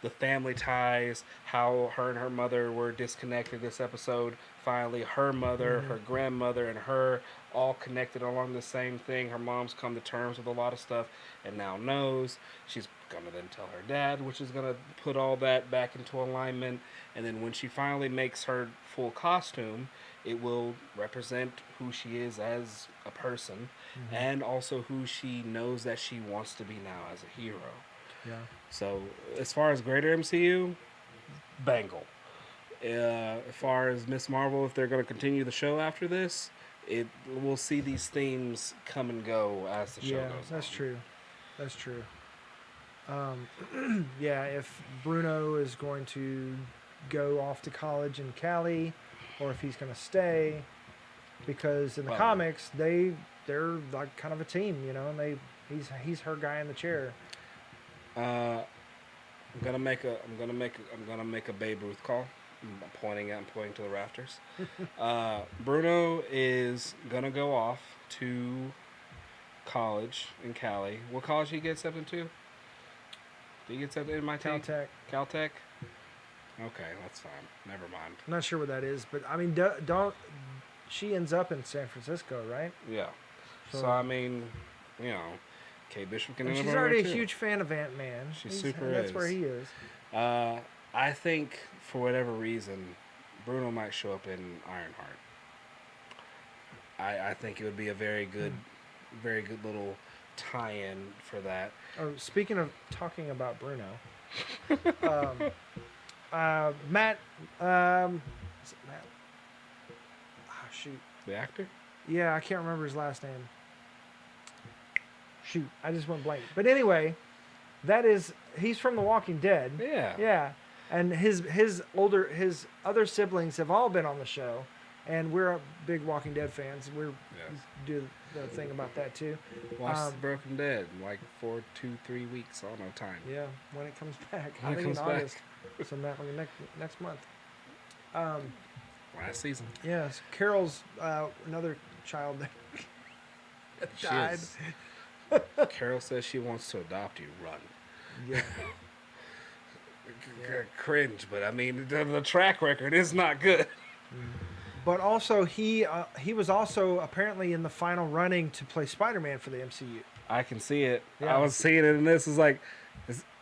the family ties, how her and her mother were disconnected this episode. Finally, her mother, her grandmother, and her all connected along the same thing. Her mom's come to terms with a lot of stuff and now knows. She's going to then tell her dad, which is going to put all that back into alignment. And then when she finally makes her full costume, it will represent who she is as a person and also who she knows that she wants to be now as a hero. Yeah. So as far as greater MCU, bangle. As far as Miss Marvel, if they're going to continue the show after this, we'll see these themes come and go as the show goes on. That's true. That's true. Yeah, if Bruno is going to go off to college in Cali, or if he's going to stay, because in the comics they're like kind of a team, and he's her guy in the chair. I'm gonna make a Babe Ruth call. I'm pointing to the rafters. Bruno is gonna go off to college in Cali. What college he gets accepted to? Did he get accepted in MIT? Caltech. Caltech. Okay, that's fine. Never mind. I'm not sure what that is, but I mean, she ends up in San Francisco, right? Yeah. So I mean, Kate Bishop can. And she's already a huge fan of Ant-Man. That's where he is. I think for whatever reason, Bruno might show up in Ironheart. I think it would be a very good little tie-in for that. Oh, speaking of talking about Bruno, Matt. Is it Matt? Oh, shoot. The actor? Yeah, I can't remember his last name. Shoot, I just went blank. But anyway, he's from The Walking Dead. Yeah. Yeah. And his other siblings have all been on the show, and we're big Walking Dead fans. We're Yes. do the thing about that too. Watch The Broken Dead in like 3 weeks. I don't know time. Yeah, when it comes back. When I it think comes in back. August. So next month. Last season. Yes, Carol's another child that She died. is- Carol says she wants to adopt you. Run. Yeah. Cringe, but I mean the track record is not good. But also he was also apparently in the final running to play Spider-Man for the MCU. I can see it. Yeah. I was seeing it, and this is like,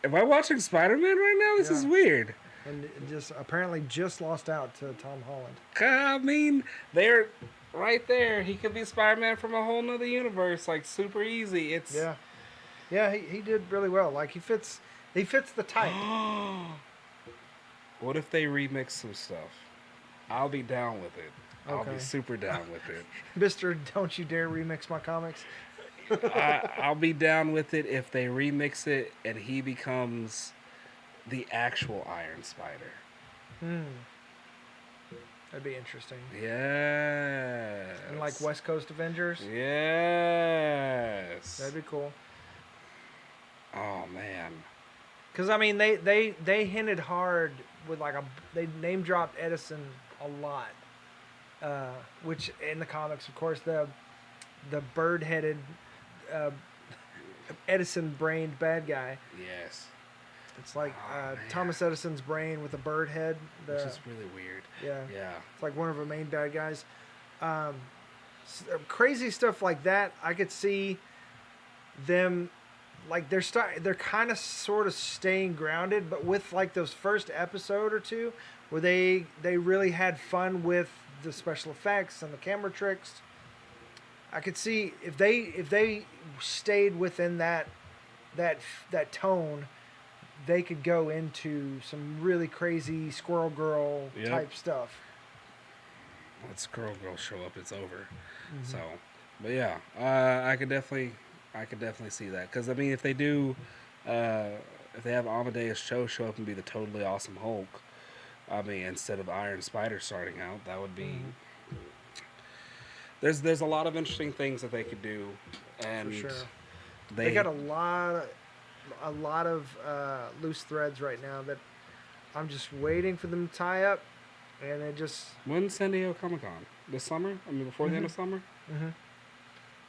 am I watching Spider-Man right now? This is Yeah. weird. And it apparently just lost out to Tom Holland. I mean, they're right there. He could be Spider-Man from a whole nother universe, like super easy. It's Yeah, he did really well. Like he fits the type. What if they remix some stuff? I'll be down with it. I'll Okay. be super down with it. Mr. Don't You Dare Remix My Comics. I'll be down with it if they remix it and he becomes the actual Iron Spider. That'd be interesting. Yes. And like West Coast Avengers. Yes. That'd be cool. Oh man. Because I mean, they hinted hard with they name dropped Edison a lot, which in the comics, of course, the bird-headed Edison-brained bad guy. Yes. It's like man. Thomas Edison's brain with a bird head. Which is really weird. Yeah. Yeah. It's like one of the main bad guys. Crazy stuff like that. I could see them, like they're kind of sort of staying grounded, but with like those first episode or two, where they really had fun with the special effects and the camera tricks. I could see if they stayed within that tone, they could go into some really crazy Squirrel Girl Yep. type stuff. Let Squirrel Girl show up, it's over. Mm-hmm. So, but yeah, I could definitely see that. Because I mean, if they do, if they have Amadeus show up and be the totally awesome Hulk, I mean, instead of Iron Spider starting out, that would be. There's a lot of interesting things that they could do, and For sure. They got a lot of loose threads right now that I'm just waiting for them to tie up, and it just When's San Diego Comic Con? This summer? I mean, before the end of summer?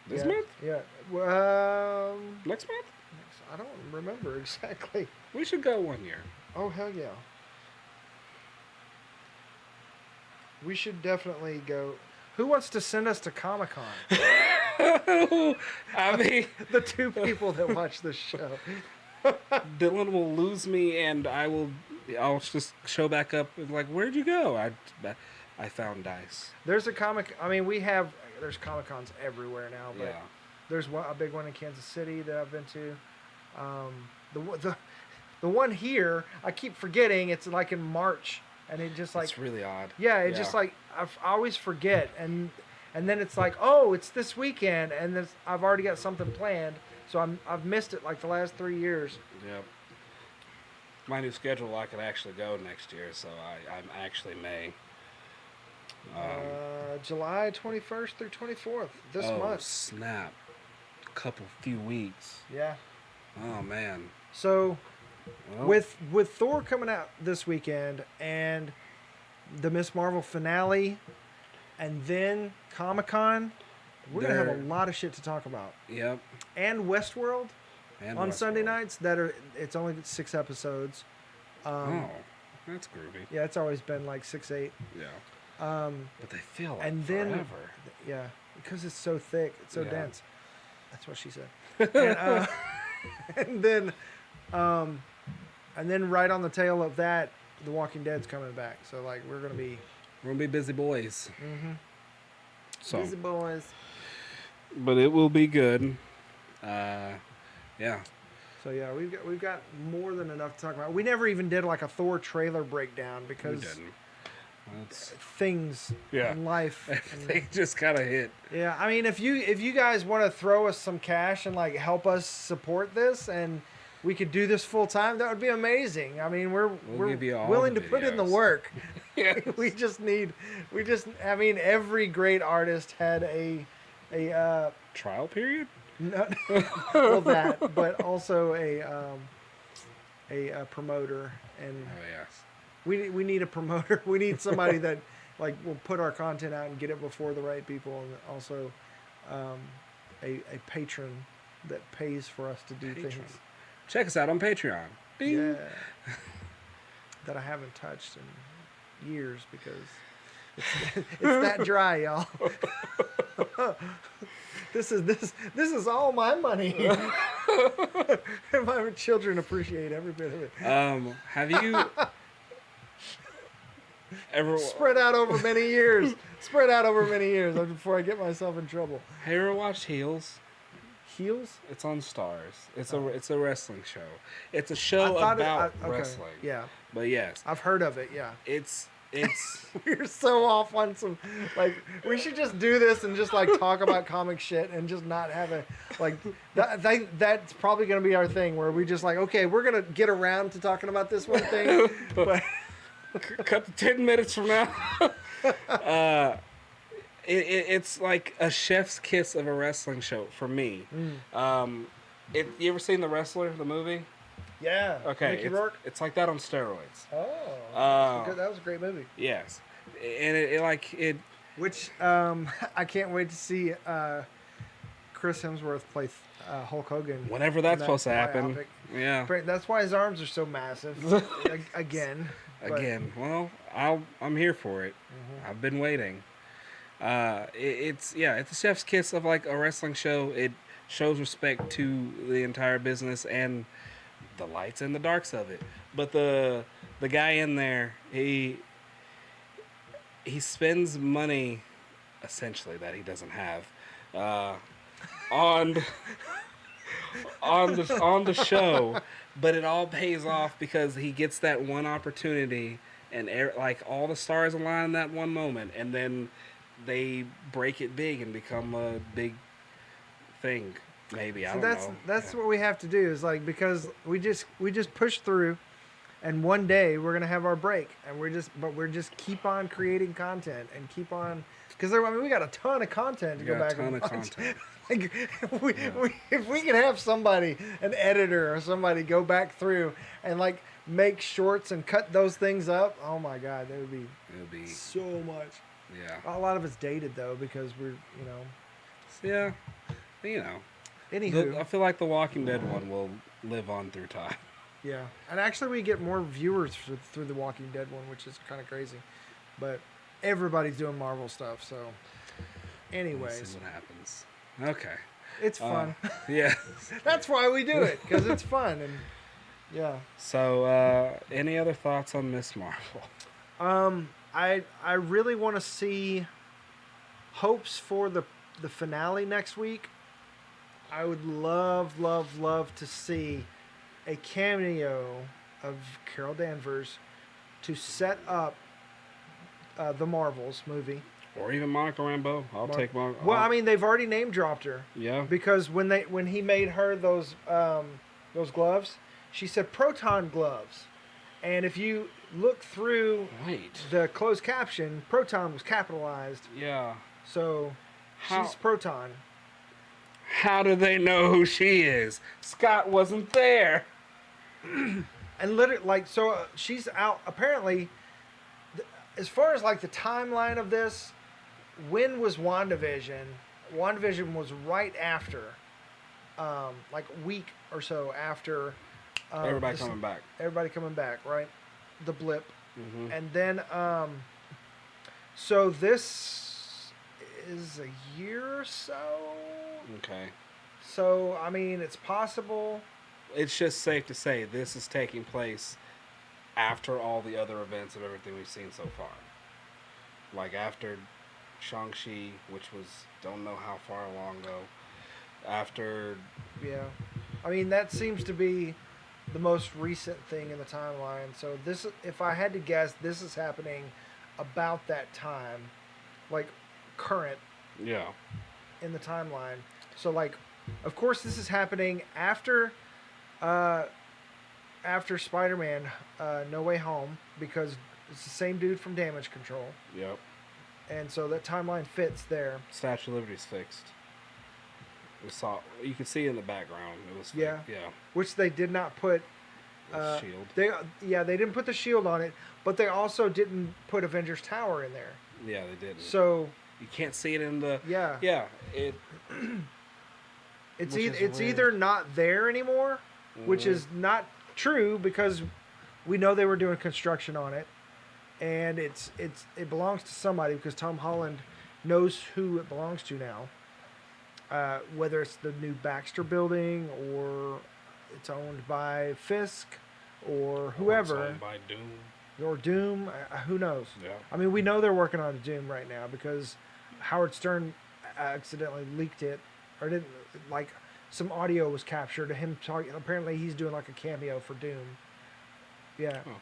This yeah, month? Yeah. Well, Next month? I don't remember exactly. We should go one year. Oh hell yeah. We should definitely go. Who wants to send us to Comic-Con? I mean, The two people that watch the show. Dylan will lose me, and I'll just show back up and like, where'd you go? I found Dice. There's a there's Comic-Cons everywhere now, but Yeah. there's a big one in Kansas City that I've been to. The one here, I keep forgetting, it's like in March, and it just like, It's really odd. yeah, it just like, I always forget, and then it's like, oh, it's this weekend, and I've already got something planned, so I've missed it like the last 3 years. Yep. My new schedule, I could actually go next year, so I'm actually May. July 21st through 24th, this oh, month. snap. Few weeks. Yeah. Oh, man. So, Well, with Thor coming out this weekend and the Miss Marvel finale, and then Comic-Con, we're gonna have a lot of shit to talk about. Yep. And Westworld And on Sunday Westworld. nights. It's only 6 episodes. Oh, that's groovy. Yeah, it's always been like 6, 8. Yeah. Um, But they feel like and then forever. yeah, because it's so thick, it's so Yeah. dense. That's what she said. And, and then, right on the tail of that, The Walking Dead's coming back. So like we're gonna be busy boys. So, busy boys. but it will be good. Yeah. So yeah, we've got more than enough to talk about. We never even did like a Thor trailer breakdown We because didn't. That's, things Yeah. in life. they just kind of hit. Yeah, I mean, if you guys want to throw us some cash and like help us support this and we could do this full time, that would be amazing. I mean, we're give you all willing the to put in the videos. work. Yes. I mean, every great artist had a Trial period? not, well, that, but also a promoter, and Oh, yes. we need a promoter. We need somebody that like will put our content out and get it before the right people, and also a patron that pays for us to do Patron. things. Check us out on Patreon. Bing. Yeah, that I haven't touched in years because it's that dry, y'all. This is all my money. My children appreciate every bit of it. Have you ever Spread out over many years. Spread out over many years before I get myself in trouble. have you ever watched Heels? Heels? It's on Stars. It's a wrestling show. It's a show I thought about okay, wrestling. Yeah, But yes, I've heard of it. Yeah. it's We're so off on some, like, we should just do this and just like talk about comic shit and just not have a like that's probably gonna be our thing where we just like, okay, we're gonna get around to talking about this one thing, but cut to 10 minutes from now. It's like a chef's kiss of a wrestling show for me. You ever seen The Wrestler, the movie? yeah. Okay, Mickey Rourke. it's like that on steroids. Oh, that was a great movie. Yes, and it Which I can't wait to see Chris Hemsworth play Hulk Hogan. whenever that's in that supposed to happen. biopic. Yeah. That's why his arms are so massive. Again. But- Again, well, I'm here for it. I've been waiting. It's a chef's kiss of like a wrestling show. It shows respect to the entire business and the lights and the darks of it. But the guy in there, he spends money essentially that he doesn't have on on the show, but it all pays off because he gets that one opportunity, and like all the stars align in that one moment, and then they break it big and become a big thing. Maybe I don't know. That's what we have to do is like, because we just push through, and one day we're gonna have our break, and we're just keep on creating content and keep on, because I mean we got a ton of content to go back and watch. Content. Like if we could have somebody, an editor or somebody, go back through and like make shorts and cut those things up, oh my god, that would be so much. Yeah. A lot of it's dated though because we're Yeah. You know. Anywho. I feel like the Walking Dead one will live on through time. Yeah, and actually we get more viewers through the Walking Dead one, which is kind of crazy. But everybody's doing Marvel stuff, so We'll anyways, see what happens. Okay. it's fun. Yeah. That's why we do it, because it's fun. And yeah, So, any other thoughts on Miss Marvel? I really want to see hopes for the finale next week. I would love to see a cameo of Carol Danvers to set up the Marvels movie. Or even Monica Rambeau. I'll take Monica. Well, I mean, they've already name dropped her. Yeah. Because when he made her those gloves, she said proton gloves, and if you look through Wait. the closed caption, proton was capitalized. Yeah. So How- she's proton. How do they know who she is? Scott wasn't there. And literally, like, so she's out. Apparently, as far as like the timeline of this, when was WandaVision? WandaVision was right after, like a week or so after. Everybody coming back. Everybody coming back, right? The blip, Mm-hmm. and then so this is a year or so. Okay. So I mean, it's possible. It's just safe to say this is taking place after all the other events of everything we've seen so far. Like after Shang-Chi, which was don't know how far along ago. After Yeah, I mean that seems to be the most recent thing in the timeline. So this, if I had to guess, this is happening about that time, like current yeah. in the timeline. So like, of course, this is happening after Uh, after Spider-Man, No Way Home, because it's the same dude from Damage Control, Yep. and so that timeline fits there. Statue of Liberty's fixed. We saw. You could see in the background. It was. Yeah. Fixed. Yeah. Which they did not put. Shield. They didn't put the shield on it, but they also didn't put Avengers Tower in there. Yeah, they didn't. So you can't see it in the. yeah, Yeah. It. it's either not there anymore, which is not true because we know they were doing construction on it, and it belongs to somebody because Tom Holland knows who it belongs to now. Whether it's the new Baxter building or it's owned by Fisk or whoever. Or it's owned by Doom. Or Doom, who knows? Yeah. I mean, we know they're working on Doom right now because Howard Stern accidentally leaked it, or didn't, like, some audio was captured of him talking. Apparently, he's doing like a cameo for Doom. Yeah. Huh.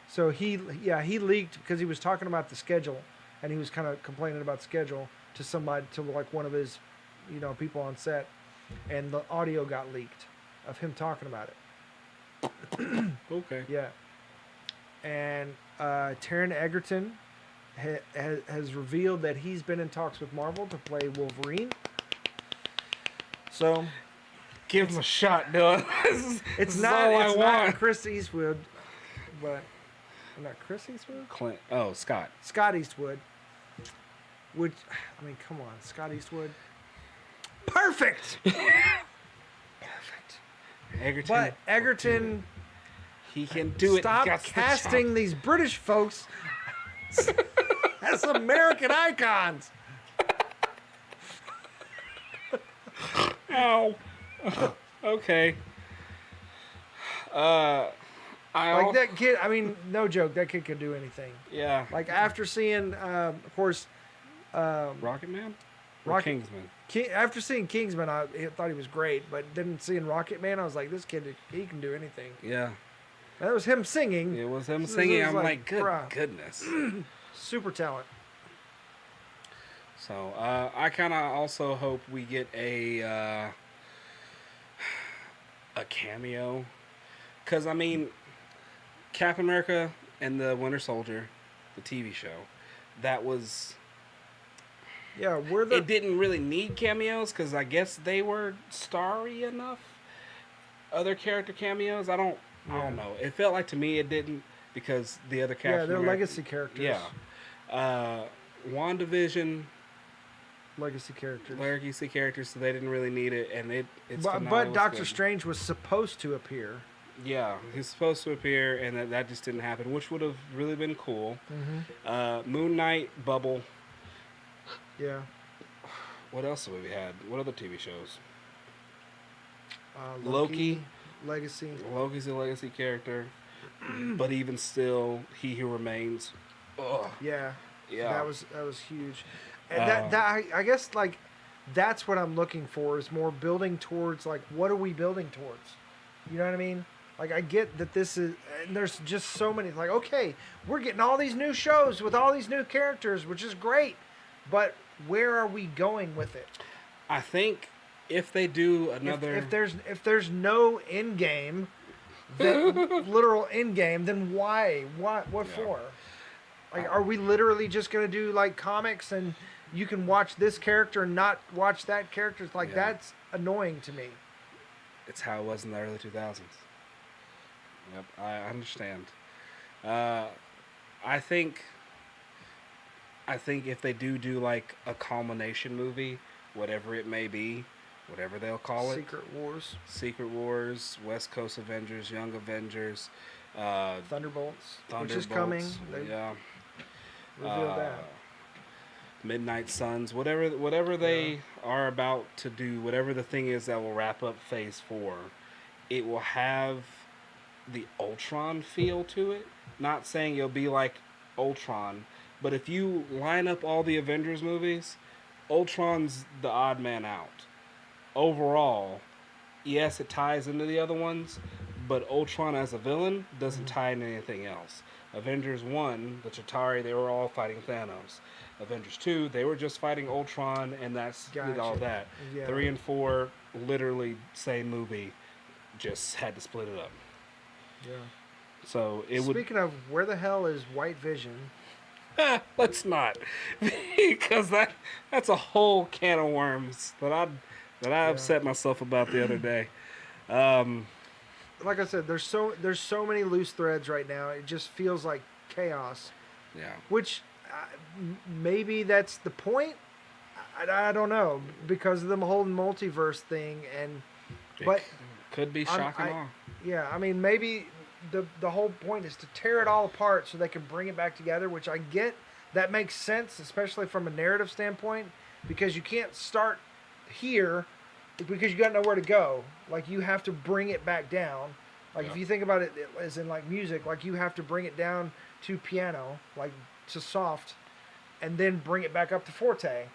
So he leaked because he was talking about the schedule, and he was kind of complaining about the schedule to somebody, to like one of his, people on set, and the audio got leaked of him talking about it. Okay. Yeah. And Taron Egerton has revealed that he's been in talks with Marvel to play Wolverine. So give him a shot, Dylan. It's not Chris Eastwood, but not Chris Eastwood. Scott Eastwood. Which, I mean, come on, Scott Eastwood. Perfect. Egerton. But Egerton, he can do it. Stop casting these British folks as American icons. Ow. Okay. That kid. I mean, no joke. That kid could do anything. Yeah. Like after seeing, of course, Rocket Man. Kingsman. After seeing Kingsman, I thought he was great, but then seeing Rocket Man, I was like, this kid, he can do anything. Yeah. And that was him singing. It was him singing. I'm like, bruh. goodness. Super talent. So I kind of also hope we get a cameo, because I mean, Captain America and the Winter Soldier, the TV show, that was. Yeah, it didn't really need cameos because I guess they were starry enough. Other character cameos, I don't know. It felt like to me it didn't, because the other Captain they're America, legacy characters. Yeah. WandaVision. Legacy characters, so they didn't really need it, and it's. But Doctor Strange was supposed to appear. Yeah, he's supposed to appear, and that just didn't happen, which would have really been cool. Mm-hmm. Moon Knight, Bubble. Yeah. What else have we had? What other TV shows? Loki. Legacy. Loki's a legacy character, but even still, He Who Remains. Ugh. Yeah. Yeah. That was huge. And I guess like that's what I'm looking for, is more building towards, like, what are we building towards? You know what I mean? Like, I get that this is, and there's just so many, like, okay, we're getting all these new shows with all these new characters, which is great, but where are we going with it? I think if they do another, if there's no end game, literal end game, then why? What for? Like, are we literally just gonna do like comics and you can watch this character and not watch that character? It's like, that's annoying to me. It's how it was in the early 2000s. Yep, I understand. I think if they do like a culmination movie, whatever it may be, whatever they'll call it. Secret Wars, West Coast Avengers, Young Avengers. Thunderbolts, which is coming. Yeah. Revealed that. Midnight Suns, whatever they are about to do, whatever the thing is that will wrap up Phase 4, it will have the Ultron feel to it. Not saying it'll be like Ultron, but if you line up all the Avengers movies, Ultron's the odd man out. Overall, yes, it ties into the other ones, but Ultron as a villain doesn't tie into anything else. Avengers 1, the Chitauri, they were all fighting Thanos. Avengers 2, they were just fighting Ultron, and that's all that. Yeah. 3 and 4, literally same movie, just had to split it up. Yeah. So it Speaking of, where the hell is White Vision? let's not, because that's a whole can of worms that I upset myself about the other day. Like I said, there's so many loose threads right now. It just feels like chaos. Yeah, Which maybe that's the point. I don't know, because of the whole multiverse thing, and it but could be shock and awe. yeah, I mean, maybe the whole point is to tear it all apart so they can bring it back together, which I get. That makes sense, especially from a narrative standpoint, because you can't start here because you got nowhere to go. Like, you have to bring it back down. Like, Yeah. if you think about it as in like music, like you have to bring it down to piano, like to soft, and then bring it back up to forte.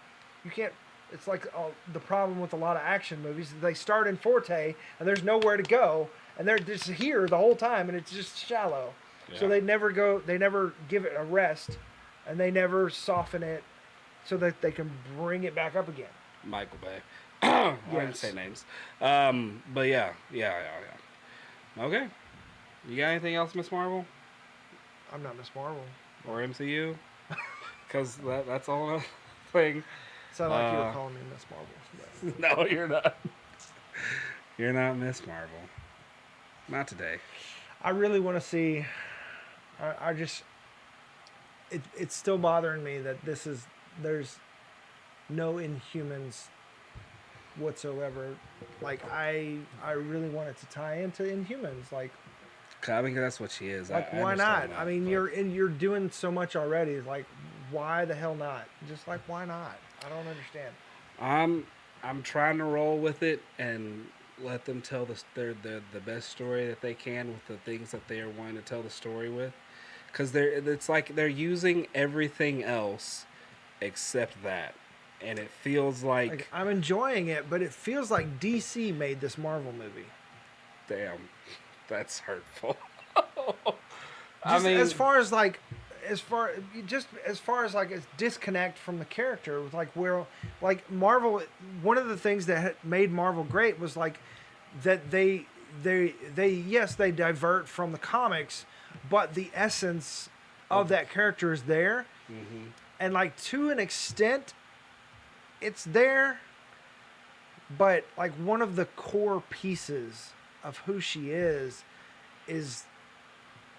You can't. It's like the problem with a lot of action movies. They start in forte and there's nowhere to go, and they're just here the whole time, and it's just shallow. Yeah. So they never go. They never give it a rest, and they never soften it so that they can bring it back up again. Michael Bay. I didn't Yes. say names. But yeah. Okay. You got anything else, Miss Marvel I'm not Miss Marvel. or MCU? Because that's all other thing. Sound like you were calling me Miss Marvel. But No, you're not. You're not Miss Marvel. Not today. I really want to see. I just. It's still bothering me that there's no Inhumans whatsoever. Like, I really want it to tie into Inhumans. Like I mean, that's what she is. like I why not? understand that, I mean, but you're doing so much already. Like, why the hell not? Just like, why not? I don't understand. I'm trying to roll with it and let them tell the best story that they can with the things that they are wanting to tell the story with. Because it's like they're using everything else except that. And it feels like I'm enjoying it, but it feels like DC made this Marvel movie. damn, that's hurtful. Just as far as like, as far as like its disconnect from the character, with like where like Marvel, one of the things that had made Marvel great was like that they yes, they divert from the comics, but the essence of that character is there, and like to an extent, it's there, but like one of the core pieces of who she is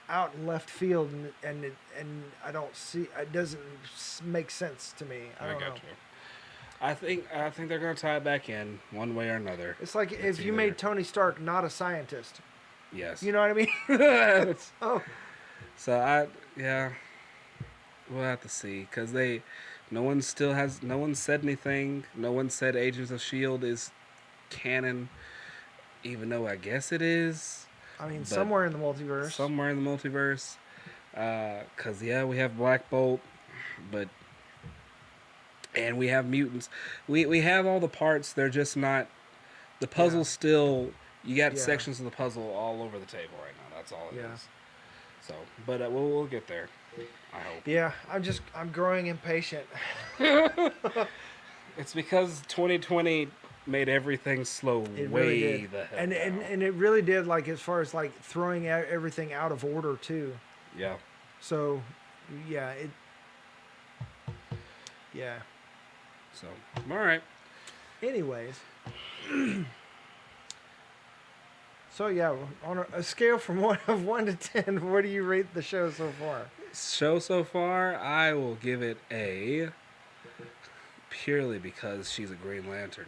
out in left field, and I don't see, it doesn't make sense to me. I don't know. you. I think they're gonna tie it back in one way or another. It's like if you either- made Tony Stark not a scientist. Yes. You know what I mean? Oh, So we'll have to see because no one said anything. No one said Agents of S.H.I.E.L.D. is canon, even though I guess it is. I mean, But somewhere in the multiverse. Somewhere in the multiverse. Because, we have Black Bolt, and we have mutants. We have all the parts. They're just not. The puzzle's still. You got Yeah. sections of the puzzle all over the table right now. That's all it Yeah. is. So, but we'll get there. I hope. Yeah, I'm growing impatient. It's because 2020 made everything slow It way really did. the hell and down. and it really did, like, as far as like throwing everything out of order too. Yeah. So, yeah, So, all right. Anyways, so yeah, on a scale from 1 to 10, what do you rate the show so far? Show so far, I will give it a purely because she's a Green Lantern.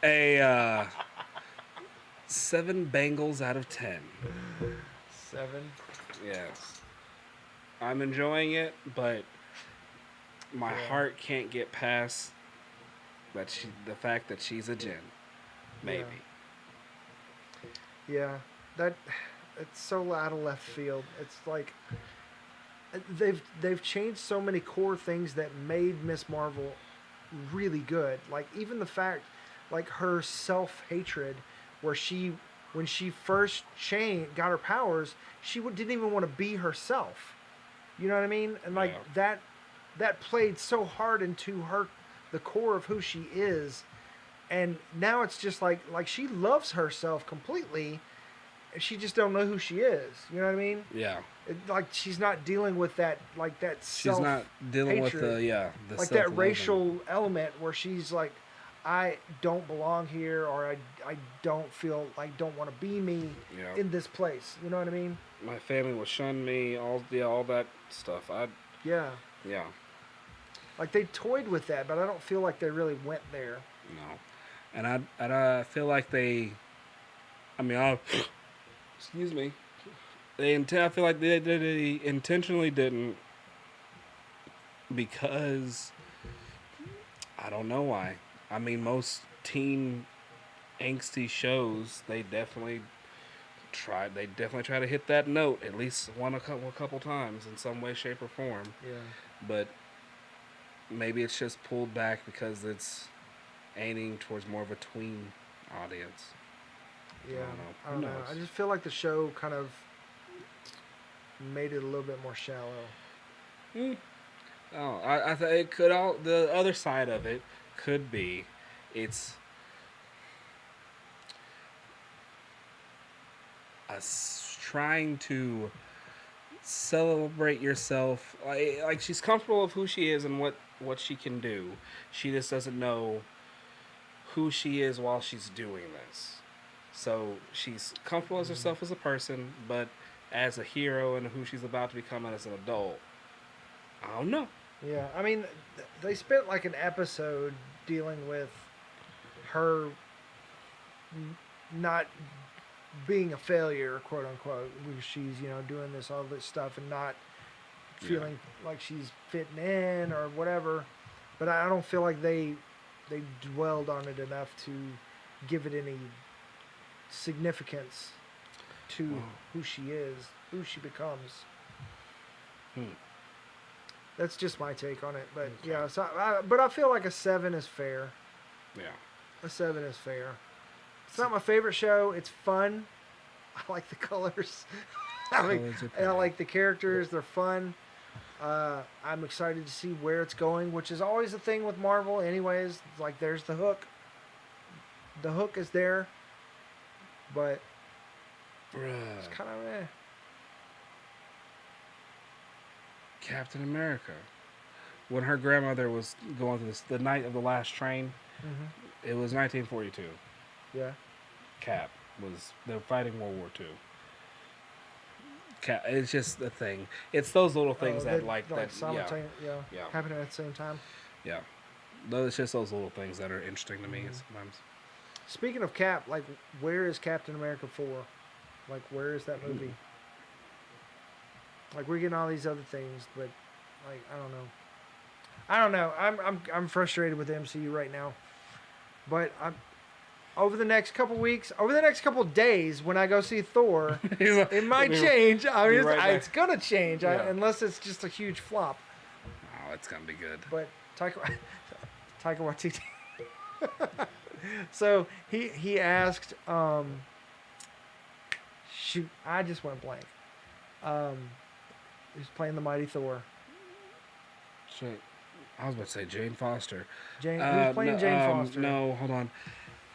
a 7 Bengals out of 10. 7. Yes. I'm enjoying it, but my Yeah. heart can't get past the fact that she's a Jen. Maybe. Yeah, it's so out of left field. It's like they've changed so many core things that made Miss Marvel really good. Like, even the fact, like, her self-hatred, where when she first got her powers, she didn't even want to be herself. You know what I mean? And like that played so hard into the core of who she is, and now it's just like she loves herself completely. She just don't know who she is. You know what I mean? Yeah. Like she's not dealing with that She's self not dealing with hatred, the like that self-loathing. racial element where she's like, I don't belong here, or I don't feel like don't want to be me Yeah. in this place. You know what I mean? My family will shun me. All that stuff. Yeah. Yeah. Like they toyed with that, but I don't feel like they really went there. No. And I feel like they. I mean, excuse me. I feel like they intentionally didn't, because I don't know why. I mean, most teen angsty shows, they definitely try to hit that note at least a couple times in some way, shape, or form. Yeah. But maybe it's just pulled back because it's aiming towards more of a tween audience. Yeah. I I don't don't know. know. I just feel like the show kind of made it a little bit more shallow. Hmm. Oh, I think it could all. The other side of it could be, it's us trying to celebrate yourself. Like she's comfortable with who she is and what she can do. She just doesn't know who she is while she's doing this. So she's comfortable as herself as a person, but as a hero and who she's about to become as an adult, I don't know. Yeah. I mean, they spent like an episode dealing with her not being a failure, quote unquote, where she's doing all this stuff and not feeling like she's fitting in or whatever. But I don't feel like they dwelled on it enough to give it any significance to who she is, who she becomes. That's just my take on it. But Okay. yeah, so but I feel like a 7 is fair. Yeah. A 7 is fair. It's not my favorite show. It's fun. I like the colors. I Colors are pretty. like the characters. They're fun. I'm excited to see where it's going, which is always the thing with Marvel. Anyways, it's like there's the hook. The hook is there, but Bruh. it's kind of Captain America. When her grandmother was going through the night of the last train, it was 1942. Yeah. Cap they're fighting World War II. Cap, it's just the thing. It's those little things that simultaneous, Yeah. happening at the same time. Yeah. It's just those little things that are interesting to me sometimes. Speaking of Cap, like, where is Captain America 4? Like, where is that movie? Like, we're getting all these other things, but like, I don't know. I'm frustrated with the MCU right now. But over the next couple weeks, over the next couple days, when I go see Thor, it might change. I mean, it's gonna change, unless it's just a huge flop. Oh, it's gonna be good. But Taika Waititi. So he asked, shoot, I just went blank. He was playing the Mighty Thor. I was about to say Jane Foster. He was playing Jane Foster. No, hold on.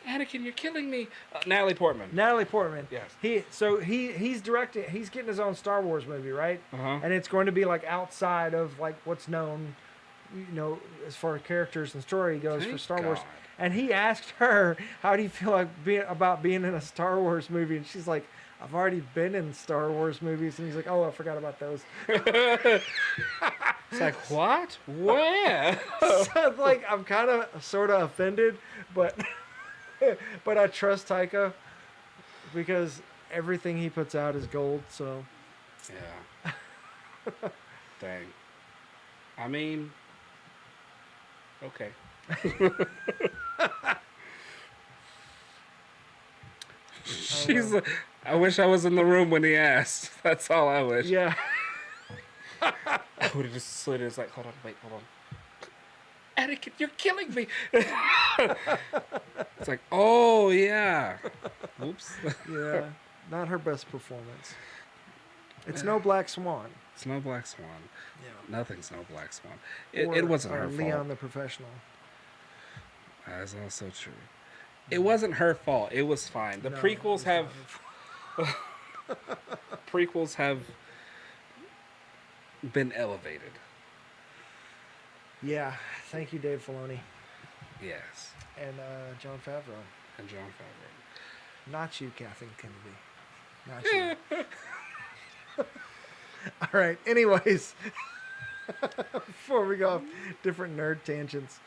Anakin, you're killing me. Natalie Portman. Yes. He's directing. He's getting his own Star Wars movie, right? And it's going to be like outside of like what's known, as far as characters and story goes for Star Wars. And he asked her, "How do you feel like about being in a Star Wars movie?" And she's like, "I've already been in Star Wars movies." And he's like, "Oh, I forgot about those." It's like, what? Where? So, like, I'm kind of sort of offended, but but I trust Taika because everything he puts out is gold. So yeah. Dang. I mean, okay. I wish I was in the room when he asked. That's all I wish. Yeah. I would have just slid it. It's like, hold on. Anakin, you're killing me. It's like, oh, yeah. Oops. Yeah. Not her best performance. It's no Black Swan. It's no Black Swan. Yeah. Nothing's no Black Swan. It wasn't her fault. Leon the Professional. That's also true. It wasn't her fault. It was fine. The No, prequels it's have not her fault. prequels have been elevated. Yeah, thank you, Dave Filoni Yes. and John Favreau. And John Favreau. Not you, Kathleen Kennedy. Not you. All right. Anyways, before we go off different nerd tangents,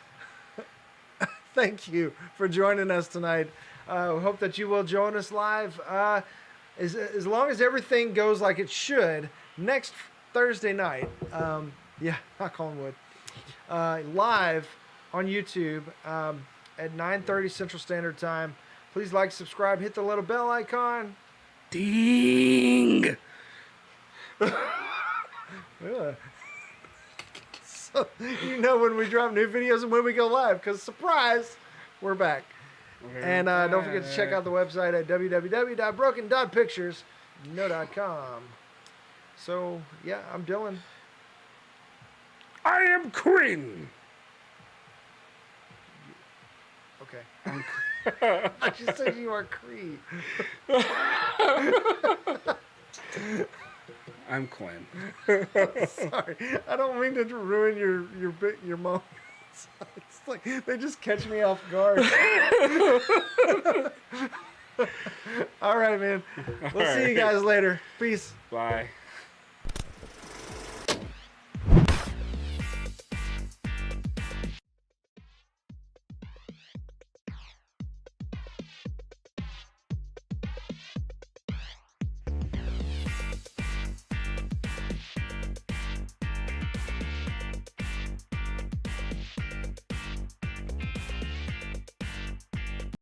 thank you for joining us tonight. We hope that you will join us live. As long as everything goes like it should, next Thursday night, knock on wood, live on YouTube at 9:30 Central Standard Time. Please like, subscribe, hit the little bell icon. Ding! Yeah. So you know when we drop new videos and when we go live, because surprise, we're back. And don't forget to check out the website at www.broken.pictures.com. So, yeah, I'm Dylan. I am Quinn. Okay. I just said you are Cree. I'm Quinn. Sorry, I don't mean to ruin your moments. It's like they just catch me off guard. All right, man. We'll see you guys later. Peace. Bye.